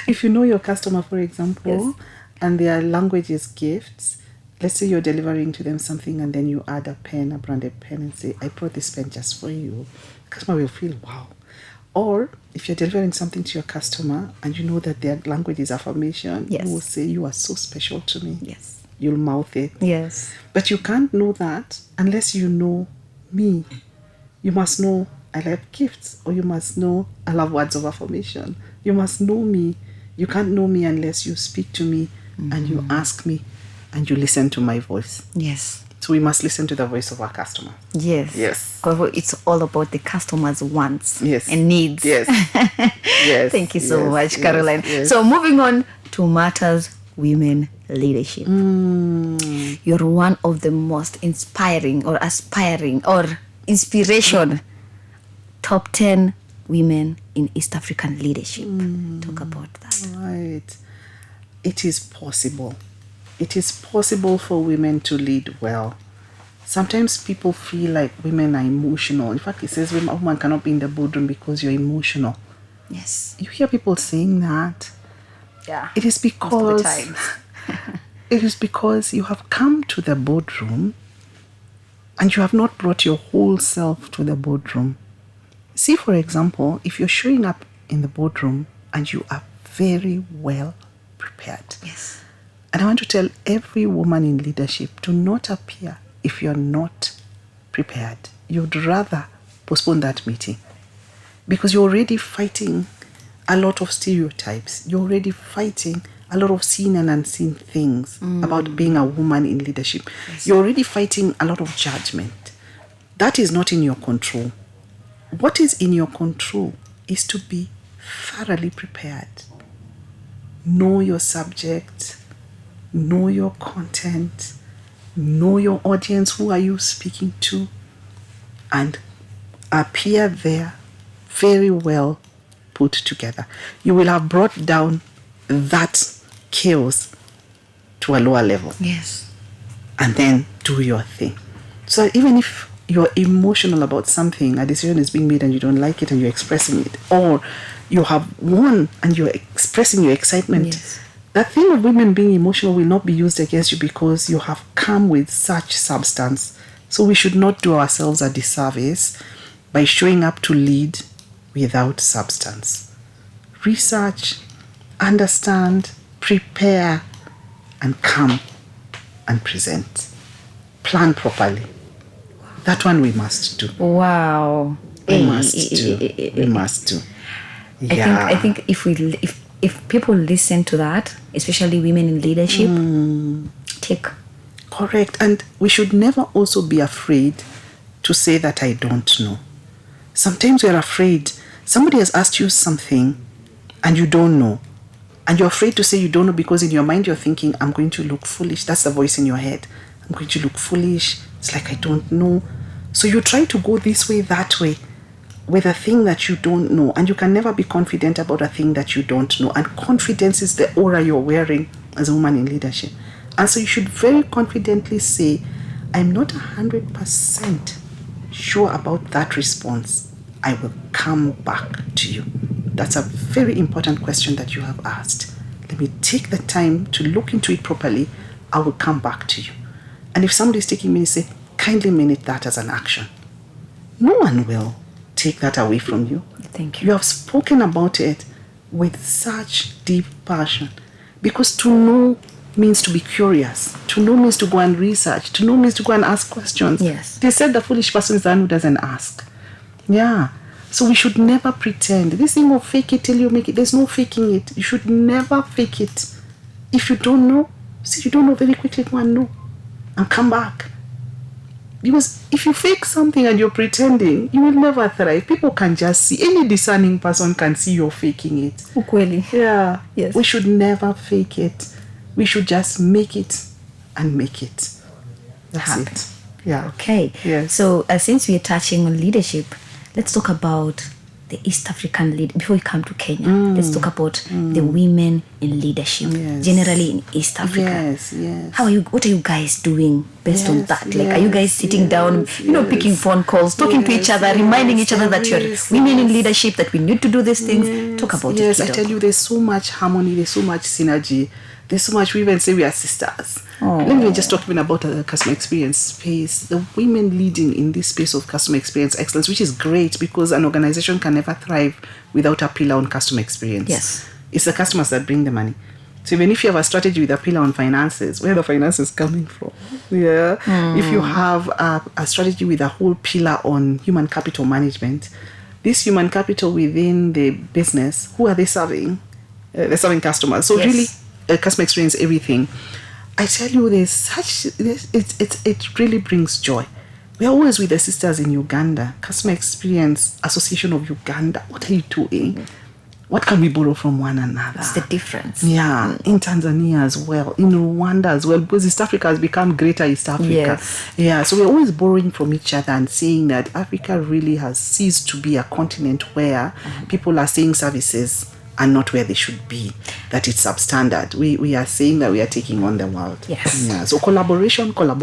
If you know your customer, for example, and their language is gifts, let's say you're delivering to them something and then you add a pen, a branded pen, and say, I brought this pen just for you. The customer will feel, wow. Or if you're delivering something to your customer and you know that their language is affirmation, you will say, you are so special to me. Yes. You'll mouth it. Yes. But you can't know that unless you know me. You must know I like gifts, or you must know I love words of affirmation. You must know me. You can't know me unless you speak to me and you ask me and you listen to my voice. Yes. So we must listen to the voice of our customer. Yes. Yes. Because it's all about the customer's wants and needs. Yes. Yes. Thank you so much, Carolyne. Yes. So moving on to matters women leadership. You're one of the most inspiring or aspiring or inspiration top 10 women in East African leadership. Talk about that. Right. It is possible. It is possible for women to lead well. Sometimes people feel like women are emotional. In fact, it says a woman cannot be in the boardroom because you're emotional. Yes. You hear people saying that. Yeah. It is because most of the time. it is because you have come to the boardroom and you have not brought your whole self to the boardroom. See, for example, if you're showing up in the boardroom and you are very well prepared. Yes. And I want to tell every woman in leadership, do not appear if you're not prepared. You'd rather postpone that meeting. Because you're already fighting a lot of stereotypes. You're already fighting a lot of seen and unseen things about being a woman in leadership. Yes. You're already fighting a lot of judgment. That is not in your control. What is in your control is to be thoroughly prepared. Know your subject, know your content, know your audience, who are you speaking to, and appear there very well put together. You will have brought down that chaos to a lower level. Yes. And then do your thing. So even if you're emotional about something, a decision is being made and you don't like it and you're expressing it, or you have won and you're expressing your excitement, yes. That thing of women being emotional will not be used against you because you have come with such substance. So we should not do ourselves a disservice by showing up to lead without substance. Research, understand, prepare, and come and present. Plan properly. That one we must do. Wow. We must do. We must do. Yeah. I think if people listen to that, especially women in leadership, take. Correct. And we should never also be afraid to say that I don't know. Sometimes we're afraid. Somebody has asked you something and you don't know. And you're afraid to say you don't know because in your mind you're thinking, I'm going to look foolish. That's the voice in your head. I'm going to look foolish. It's like I don't know. So you try to go this way, that way, with a thing that you don't know. And you can never be confident about a thing that you don't know. And confidence is the aura you're wearing as a woman in leadership. And so you should very confidently say, I'm not 100% sure about that response. I will come back to you. That's a very important question that you have asked. Let me take the time to look into it properly. I will come back to you. And if somebody is taking minutes, say, kindly minute that as an action. No one will take that away from you. Thank you. You have spoken about it with such deep passion. Because to know means to be curious. To know means to go and research. To know means to go and ask questions. Yes. They said the foolish person is the one who doesn't ask. Yeah. So we should never pretend. This thing of fake it till you make it, there's no faking it. You should never fake it. If you don't know, say you don't know, very quickly go and know. And come back. Because if you fake something and you're pretending, you will never thrive. People can just see. Any discerning person can see you're faking it. Ukweli. Yeah. Yes. We should never fake it. We should just make it and make it. That's it. Yeah. Okay. Yes. So since we are touching on leadership, let's talk about the East African lead. Before we come to Kenya, let's talk about the women in leadership, generally in East Africa. Yes. How are you? What are you guys doing based on that? Like, are you guys sitting down, picking phone calls, talking to each other, reminding each other that you're women in leadership, that we need to do these things? Talk about it. Yes, I tell you, there's so much harmony, there's so much synergy. There's so much. We even say we are sisters. Let me just talk even about the customer experience space. The women leading in this space of customer experience excellence, which is great because an organization can never thrive without a pillar on customer experience. Yes. It's the customers that bring the money. So even if you have a strategy with a pillar on finances, where are the finances coming from? Yeah. If you have a strategy with a whole pillar on human capital management, this human capital within the business, who are they serving? They're serving customers. So really, customer experience, everything. I tell you, it really brings joy. We are always with the sisters in Uganda, Customer Experience Association of Uganda. What are you doing? What can we borrow from one another? What's the difference? Yeah, in Tanzania as well, in Rwanda as well, because East Africa has become greater East Africa. Yes. Yeah, so we're always borrowing from each other and saying that Africa really has ceased to be a continent where people are saying services are not where they should be, that it's substandard. We are saying that we are taking on the world. Yes. Yeah. So collaboration. Yeah.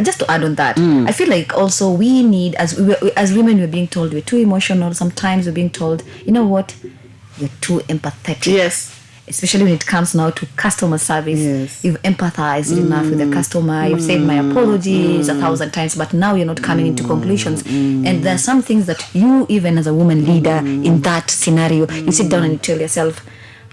Just to add on that, I feel like also we need, as women, we're being told we're too emotional. Sometimes we're being told, you know what, you're too empathetic. Yes. Especially when it comes now to customer service. Yes. You've empathized enough with the customer. You've said my apologies 1,000 times, but now you're not coming into conclusions. And there are some things that you, even as a woman leader in that scenario, you sit down and you tell yourself,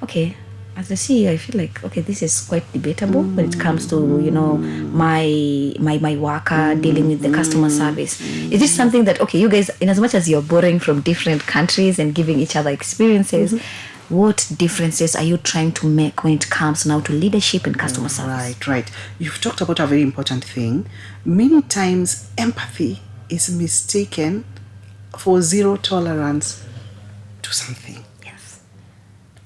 okay, as a CEO, I feel like, okay, this is quite debatable when it comes to, my worker dealing with the customer service. Is this something that, okay, you guys, in as much as you're borrowing from different countries and giving each other experiences, what differences are you trying to make when it comes now to leadership and customer service? Right. You've talked about a very important thing. Many times, empathy is mistaken for zero tolerance to something. Yes.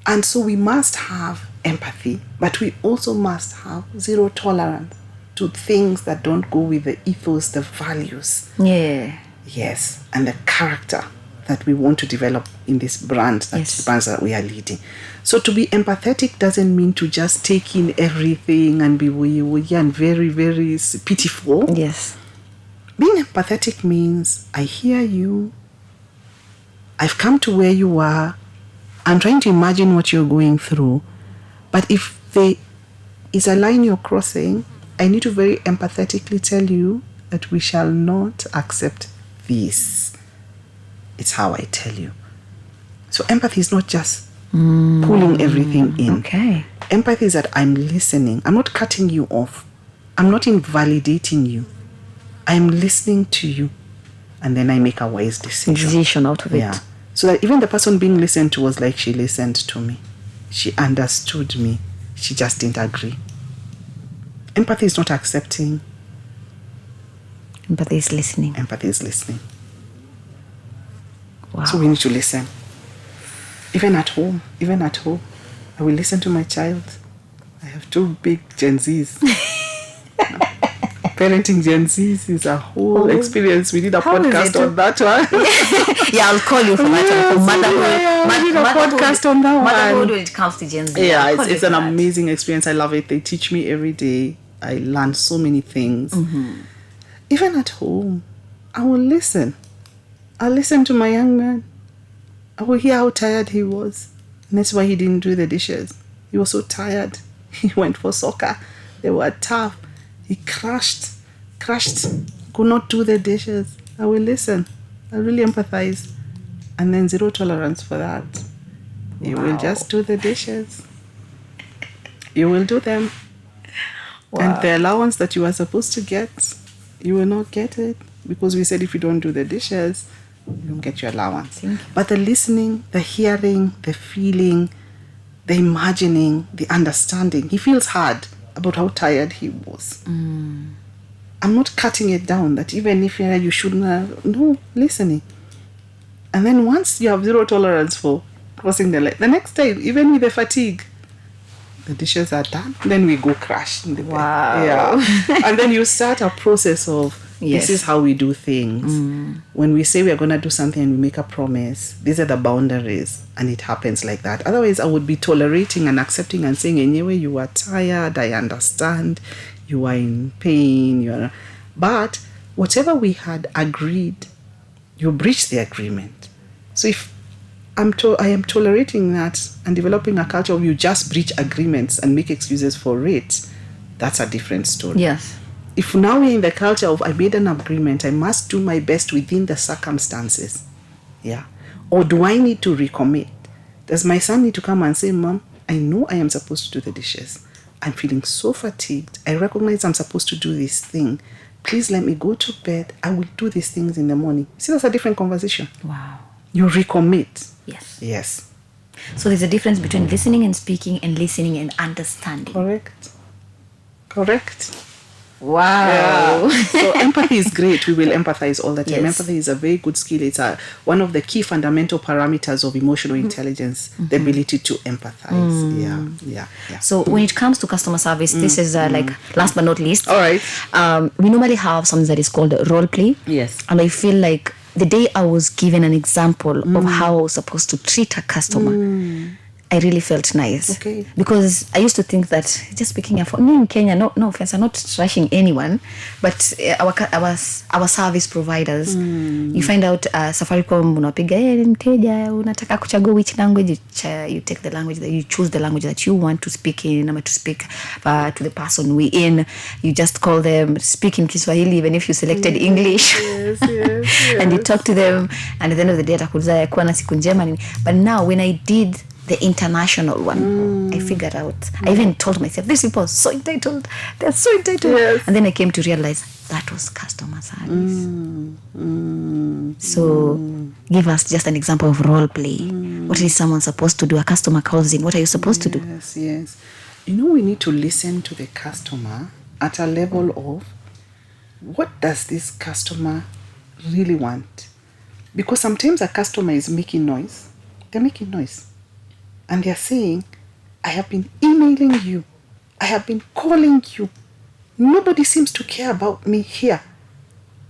And so we must have empathy, but we also must have zero tolerance to things that don't go with the ethos, the values. Yeah. Yes, and the character that we want to develop in this brand, the brands that we are leading. So to be empathetic doesn't mean to just take in everything and be and very, very pitiful. Yes. Being empathetic means I hear you, I've come to where you are, I'm trying to imagine what you're going through, but if there is a line you're crossing, I need to very empathetically tell you that we shall not accept this. It's how I tell you. So empathy is not just pulling everything in. Okay. Empathy is that I'm listening. I'm not cutting you off. I'm not invalidating you. I'm listening to you. And then I make a wise decision Out of it. Yeah. So that even the person being listened to was like she listened to me. She understood me. She just didn't agree. Empathy is not accepting. Empathy is listening. Empathy is listening. Wow. So we need to listen. Even at home, I will listen to my child. I have 2 big Gen Zs. Parenting Gen Zs is a whole experience. We did a podcast on that one. Yeah, I'll call you for that one. We did a podcast on that one. Motherhood when it comes to Gen Z. Yeah, it's an amazing experience. I love it. They teach me every day. I learn so many things. Even at home, I will listen. I'll listen to my young man. I will hear how tired he was. And that's why he didn't do the dishes. He was so tired. He went for soccer. They were tough. He crashed, could not do the dishes. I will listen. I really empathize. And then zero tolerance for that. You will just do the dishes. You will do them. And the allowance that you are supposed to get, you will not get it. Because we said if you don't do the dishes, you don't get your allowance. But the listening, the hearing, the feeling, the imagining, the understanding. He feels hard about how tired he was. I'm not cutting it down that even if you shouldn't have. No, listening. And then once you have zero tolerance for crossing the line, the next time, even with the fatigue, the dishes are done, then we go crash in the bed. Yeah. And then you start a process of this is how we do things. When we say we are going to do something and we make a promise, these are the boundaries, and it happens like that. Otherwise, I would be tolerating and accepting and saying, anyway, you are tired, I understand, you are in pain, but whatever we had agreed, you breached the agreement. So if I am tolerating that and developing a culture of you just breach agreements and make excuses for it, that's a different story. Yes. If now we're in the culture of I made an agreement, I must do my best within the circumstances. Yeah. Or do I need to recommit? Does my son need to come and say, Mom, I know I am supposed to do the dishes. I'm feeling so fatigued. I recognize I'm supposed to do this thing. Please let me go to bed. I will do these things in the morning. See, that's a different conversation. Wow. You recommit. Yes. Yes. So there's a difference between listening and speaking and listening and understanding. Correct. Wow. Yeah. So empathy is great. We will empathize all the time. Yes. Empathy is a very good skill. It's one of the key fundamental parameters of emotional intelligence, the ability to empathize. Yeah. So when it comes to customer service, this is like last but not least. All right. We normally have something that is called role play. Yes. And I feel like the day I was given an example of how I was supposed to treat a customer, I really felt nice. Okay. Because I used to think that just picking a phone, in Kenya, no offense, I'm not rushing anyone, but our service providers, you find out Safaricom unapiga mteja unataka kuchagua which language, you take the language that you choose, the language that you want to speak in, to speak to the person we in. You just call them, speak in Kiswahili even if you selected English. Yes. And you talk to them, and at the end of the day atakuuliza kuwa na siku njema. But now when I did the international one. I figured out. I even told myself, these people are so entitled. They're so entitled. Yes. And then I came to realize that was customer service. So give us just an example of role play. What is someone supposed to do? A customer calls in. What are you supposed to do? Yes. We need to listen to the customer at a level of what does this customer really want? Because sometimes a customer is making noise. They're making noise. And they're saying, I have been emailing you. I have been calling you. Nobody seems to care about me here.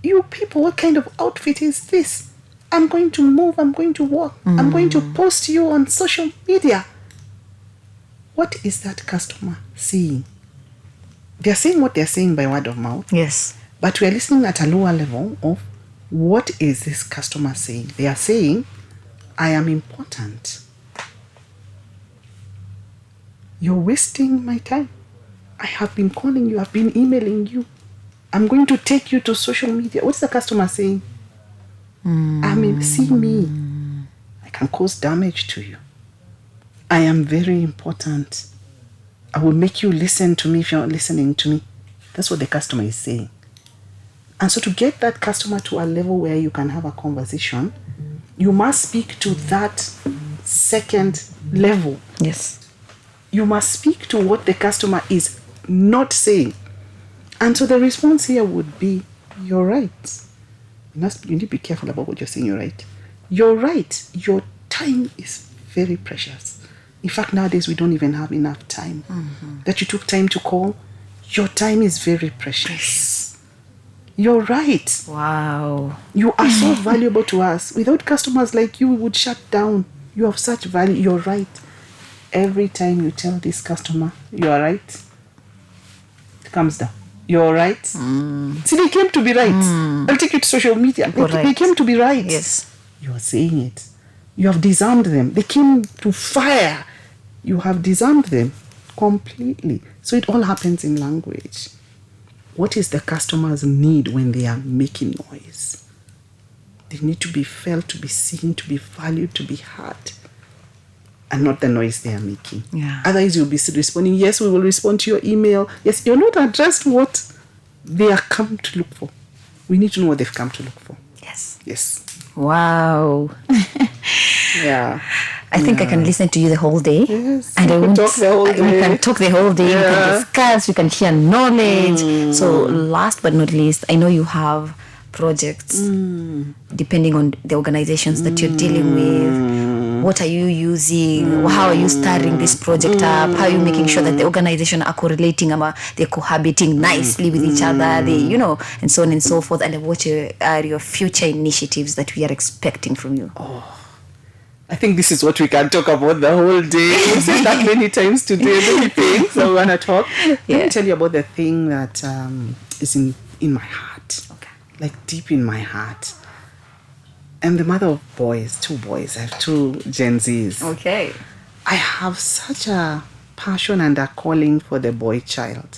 You people, what kind of outfit is this? I'm going to move. I'm going to walk. I'm going to post you on social media. What is that customer saying? They're saying what they're saying by word of mouth. Yes. But we're listening at a lower level of what is this customer saying? They are saying, I am important. You're wasting my time. I have been calling you. I've been emailing you. I'm going to take you to social media. What's the customer saying? See me. I can cause damage to you. I am very important. I will make you listen to me if you're not listening to me. That's what the customer is saying. And so to get that customer to a level where you can have a conversation, you must speak to that second level. Yes. You must speak to what the customer is not saying. And so the response here would be, you're right. You need to be careful about what you're saying, you're right. You're right. Your time is very precious. In fact, nowadays we don't even have enough time. That you took time to call, your time is very precious. You're right. Wow. You are so valuable to us. Without customers like you, we would shut down. You have such value. You're right. Every time you tell this customer, you are right, it comes down. You're right. See, they came to be right. I'll take you to social media. They came to be right. Yes. You are saying it. You have disarmed them. They came to fire. You have disarmed them completely. So it all happens in language. What is the customer's need when they are making noise? They need to be felt, to be seen, to be valued, to be heard. And not the noise they are making. Yeah. Otherwise, you'll be responding, yes, we will respond to your email. Yes, you're not addressed what they are come to look for. We need to know what they've come to look for. Yes. Yes. Wow. Yeah. I think I can listen to you the whole day. Yes. And we can talk the whole day. We can talk the whole day. Yeah. We can discuss. We can share knowledge. So last but not least, I know you have projects depending on the organizations that you're dealing with. What are you using? How are you starting this project up? How are you making sure that the organization are correlating, they're cohabiting nicely with each other, and so on and so forth? And what are your future initiatives that we are expecting from you? I think this is what we can talk about the whole day. We've said that many times today, many things that we want to talk. Let me tell you about the thing that is in my heart. Okay. Like deep in my heart. I'm the mother of boys, 2 boys. I have 2 Gen Zs. Okay. I have such a passion and a calling for the boy child.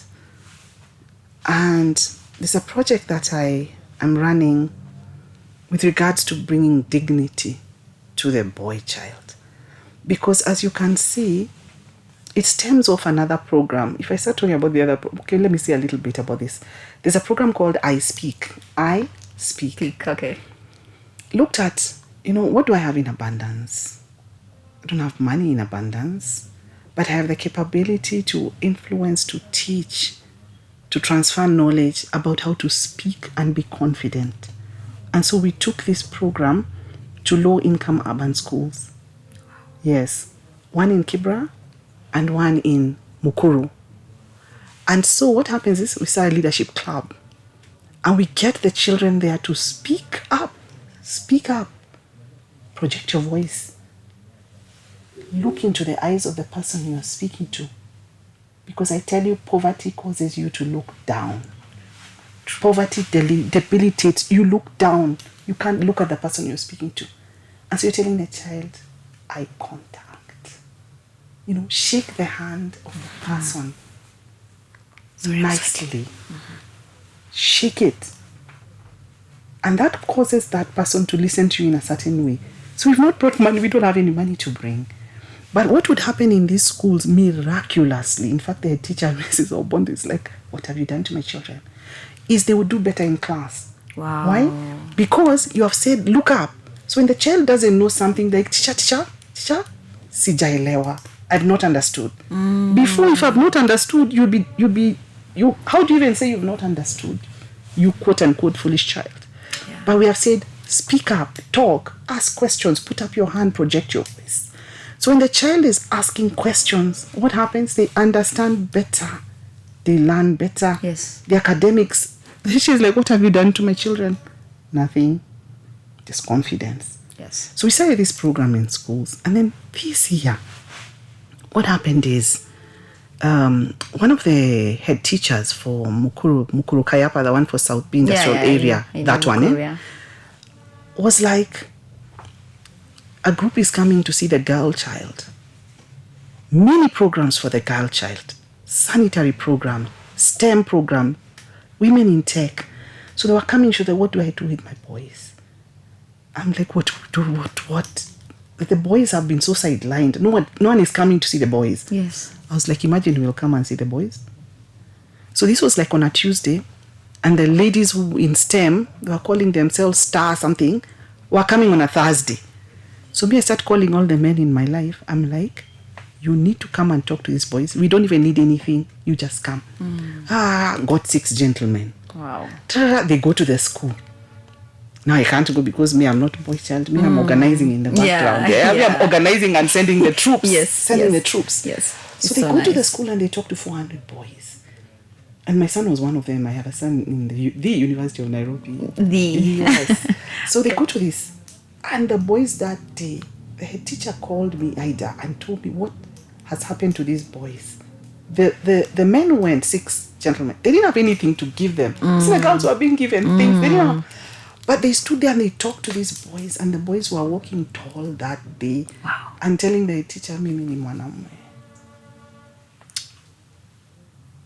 And there's a project that I am running with regards to bringing dignity to the boy child. Because as you can see, it stems off another program. If I start talking about the other okay, let me say a little bit about this. There's a program called I Speak. I Speak. Okay. Looked at, what do I have in abundance? I don't have money in abundance, but I have the capability to influence, to teach, to transfer knowledge about how to speak and be confident. And so we took this program to low-income urban schools. Yes, one in Kibra and one in Mukuru. And so what happens is we start a leadership club and we get the children there to speak up. Speak up. Project your voice. Look into the eyes of the person you are speaking to. Because I tell you, poverty causes you to look down. Poverty debilitates. You look down. You can't look at the person you're speaking to. And so you're telling the child, eye contact. Shake the hand of the person nicely. Shake it. And that causes that person to listen to you in a certain way. So we've not brought money. We don't have any money to bring. But what would happen in these schools miraculously, in fact, their teacher, Mrs. Obondo, is like, what have you done to my children? Is they would do better in class. Wow. Why? Because you have said, look up. So when the child doesn't know something, like, teacher, sijaelewa, I've not understood. Before, if I've not understood, how do you even say you've not understood? You quote unquote foolish child. Yeah. But we have said, speak up, talk, ask questions, put up your hand, project your voice. So when the child is asking questions, what happens? They understand better. They learn better. Yes. The academics, the teacher is like, what have you done to my children? Nothing. Just confidence. Yes. So we started this program in schools. And then this year, what happened is one of the head teachers for Mukuru Kayapa, the one for South B Industrial area, that one, was like, a group is coming to see the girl child. Many programs for the girl child. Sanitary program, STEM program, women in tech. So they were coming to what do I do with my boys? I'm like, what? Like, the boys have been so sidelined. No one is coming to see the boys. Yes. I was like, imagine we'll come and see the boys. So this was like on a Tuesday, and the ladies who in STEM, they were calling themselves Star something, were coming on a Thursday. So me, I start calling all the men in my life. I'm like, you need to come and talk to these boys. We don't even need anything. You just come. Got 6 gentlemen. Wow. They go to the school. Now I can't go because me, I'm not a boy child. Me, I'm organizing in the background. Me, I'm organizing and sending the troops. The troops. Yes. So they go to the school and they talk to 400 boys. And my son was one of them. I have a son in the University of Nairobi. Yes. So they go to this. And the boys that day, the head teacher called me, Ida, and told me what has happened to these boys. The men went, 6 gentlemen. They didn't have anything to give them. So the girls were being given things. They didn't have. But they stood there and they talked to these boys, and the boys were walking tall that day. Wow. And telling the teacher, mimi ni mwanamume.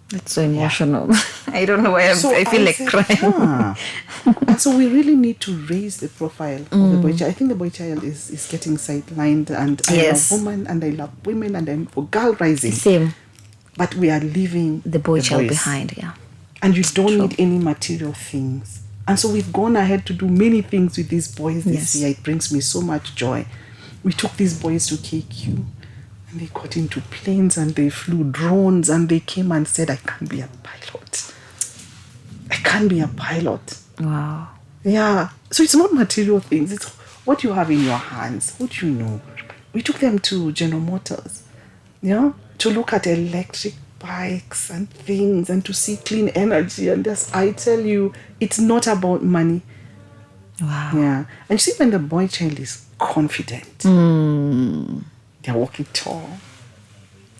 That's so emotional. I don't know why I feel like crying. And so we really need to raise the profile of the boy child. I think the boy child is getting sidelined, and I love women and I love women and I'm for girl rising. Same. But we are leaving the boy child behind, And you don't need any material things. And so we've gone ahead to do many things with these boys this year. It brings me so much joy. We took these boys to KQ, and they got into planes and they flew drones, and they came and said, I can't be a pilot. I can't be a pilot. Wow. Yeah. So it's not material things. It's what you have in your hands. What you know. We took them to General Motors, to look at electric bikes and things and to see clean energy. And I tell you, it's not about money. Wow. Yeah. And you see, when the boy child is confident, they're walking tall.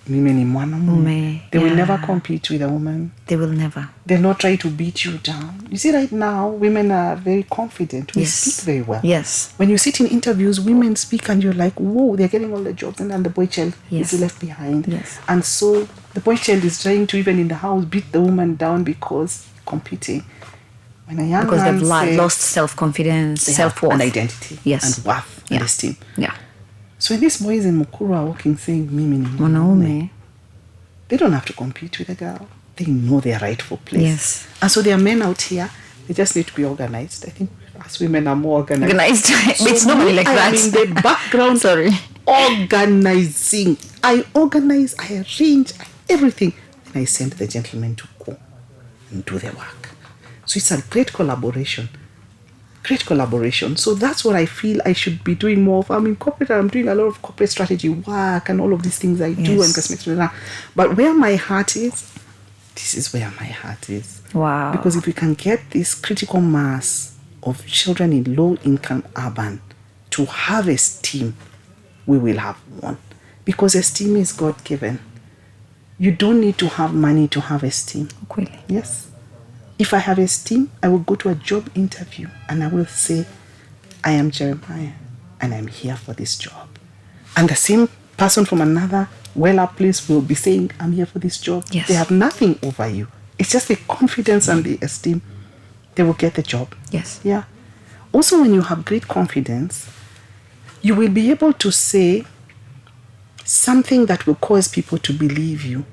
They will never compete with a woman. They will never. They'll not try to beat you down. You see, right now, women are very confident. We speak very well. Yes. When you sit in interviews, women speak and you're like, whoa, they're getting all the jobs, and then the boy child is left behind. Yes. And so the boy child is trying to, even in the house, beat the woman down because competing. When a young because man they've lost self-confidence, self-worth. And identity. Yes. And worth and esteem. Yeah. So when these boys in Mukuru are walking saying, Mimi ni mwanaume, they don't have to compete with a girl. They know their rightful place. Yes. And so there are men out here, they just need to be organized. I think us women are more organized. So it's normally like that. I'm in the background. Organizing. I organize, I arrange everything. And I send the gentleman to go and do the work. So it's a great collaboration. So that's what I feel I should be doing more of. I'm in corporate, I'm doing a lot of corporate strategy work and all of these things I do and cosmetics. But where my heart is, this is where my heart is. Wow. Because if we can get this critical mass of children in low-income urban to have esteem, we will have won. Because esteem is God-given. You don't need to have money to have esteem. Really? Yes. If I have esteem, I will go to a job interview and I will say, I am Jeremiah and I'm here for this job. And the same person from another well-up place will be saying, I'm here for this job. Yes. They have nothing over you. It's just the confidence and the esteem. They will get the job. Yes. Yeah. Also, when you have great confidence, you will be able to say something that will cause people to believe you.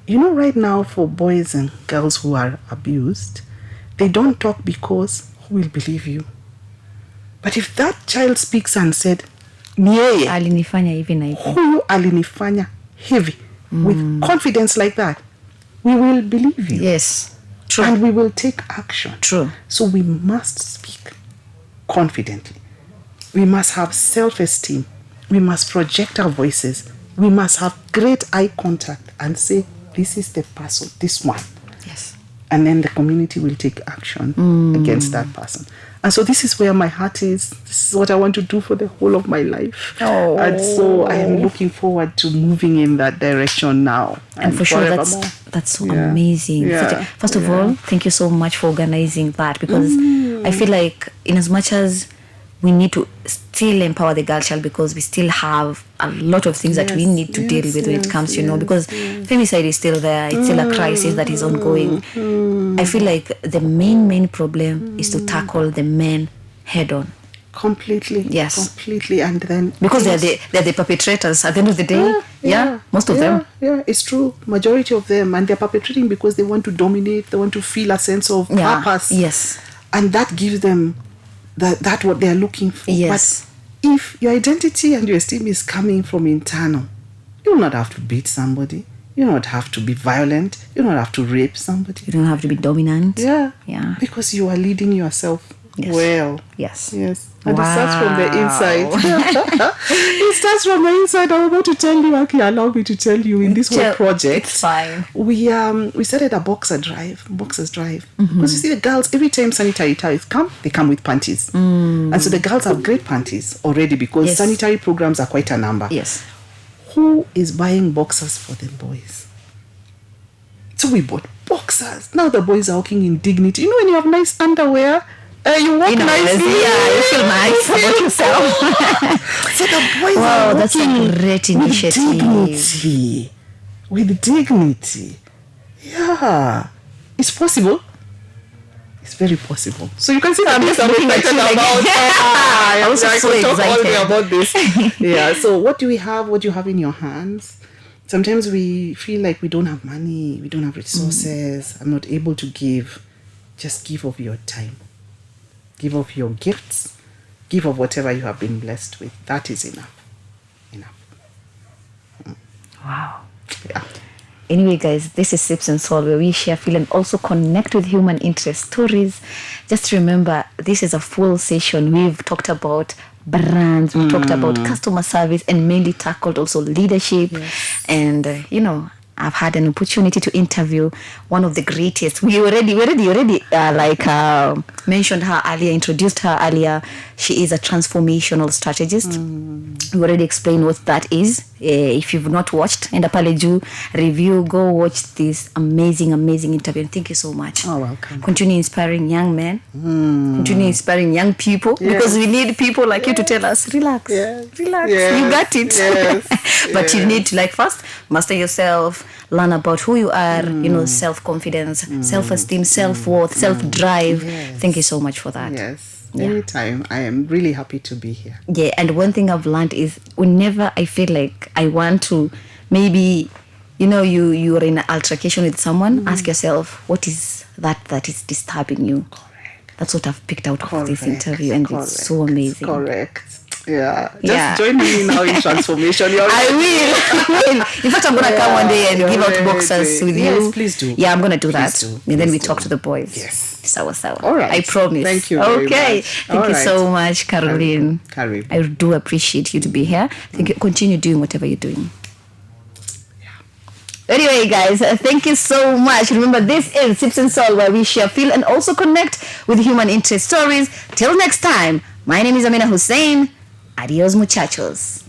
You know, right now for boys and girls who are abused, they don't talk because who will believe you? But if that child speaks and said, "Nieye, Alinifanya hivi na hivi." huyu alinifanya hivi, with confidence like that, we will believe you. Yes. True. And we will take action. True. So we must speak confidently. We must have self-esteem. We must project our voices. We must have great eye contact and say, this is the person, this one. Yes. And then the community will take action against that person. And so this is where my heart is. This is what I want to do for the whole of my life. Oh. And so I am looking forward to moving in that direction now. And for sure, that's so amazing. Yeah. First of all, thank you so much for organizing that, because I feel like in as much as we need to still empower the girl child, because we still have a lot of things that we need to deal with when it comes to, because femicide is still there. It's still a crisis that is ongoing. I feel like the main problem is to tackle the men head on. Completely. Yes. Completely. And then because they're the perpetrators at the end of the day. Most of them. Yeah, it's true. Majority of them. And they're perpetrating because they want to dominate. They want to feel a sense of purpose. Yes. And that gives them that what they're looking for. Yes. But if your identity and your esteem is coming from internal, you do not have to beat somebody. You don't have to be violent. You don't have to rape somebody. You don't have to be dominant. Yeah. Yeah. Because you are leading yourself well. Yes. Yes. And it starts from the inside. It starts from the inside. I'm about to tell you, Aki, allow me to tell you, in this whole project. It's fine. We started a boxers drive. Because you see the girls, every time sanitary towels come, they come with panties. And so the girls have great panties already, because sanitary programs are quite a number. Yes. Who is buying boxers for the boys? So we bought boxers. Now the boys are walking in dignity. You know, when you have nice underwear, you walk nicely. Yeah, you feel nice about yourself. So the boys are that's walking a great initiative. With dignity. Yeah. It's possible. It's very possible. So you can see that I'm just looking at you about. I was so talk all day excited about this. Yeah. So what do we have? What do you have in your hands? Sometimes we feel like we don't have money, we don't have resources, I'm not able to give. Just give of your time. Give of your gifts. Give of whatever you have been blessed with. That is enough. Wow. Yeah. Anyway, guys, this is Sips and Soul, where we share, feel, and also connect with human interest stories. Just remember, this is a full session. We've talked about brands, we've talked about customer service, and mainly tackled also leadership. Yes. And, I've had an opportunity to interview one of the greatest. We already mentioned her earlier, introduced her earlier. She is a transformational strategist. We already explained what that is. If you've not watched Enda Pale Juu review, go watch this amazing interview. And thank you so much. Oh, welcome. Continue inspiring young men. Continue inspiring young people, because we need people like you to tell us, relax, relax, you got it. But you need to first master yourself, learn about who you are, self-confidence, self-esteem, self-worth, self-drive. Thank you so much for that. Yes. Anytime. I am really happy to be here. Yeah, and one thing I've learned is whenever I feel like I want to, maybe, you're in an altercation with someone, ask yourself, what is that is disturbing you? Correct. That's what I've picked out of this interview, and it's so amazing. Correct. Yeah. Just join me now in transformation. I will. In fact, I'm going to come one day and give out boxers with you. Yes, please do. Yeah, I'm going to do that. Do. And then we talk to the boys. Yes. Sawa. All right. I promise. Thank you very much. Thank you so much, Carolyne. Carolyne. I do appreciate you to be here. Thank you. Continue doing whatever you're doing. Anyway, guys, thank you so much. Remember, this is Sips and Soul, where we share, feel, and also connect with human interest stories. Till next time, my name is Amina Hussein. Adios, muchachos.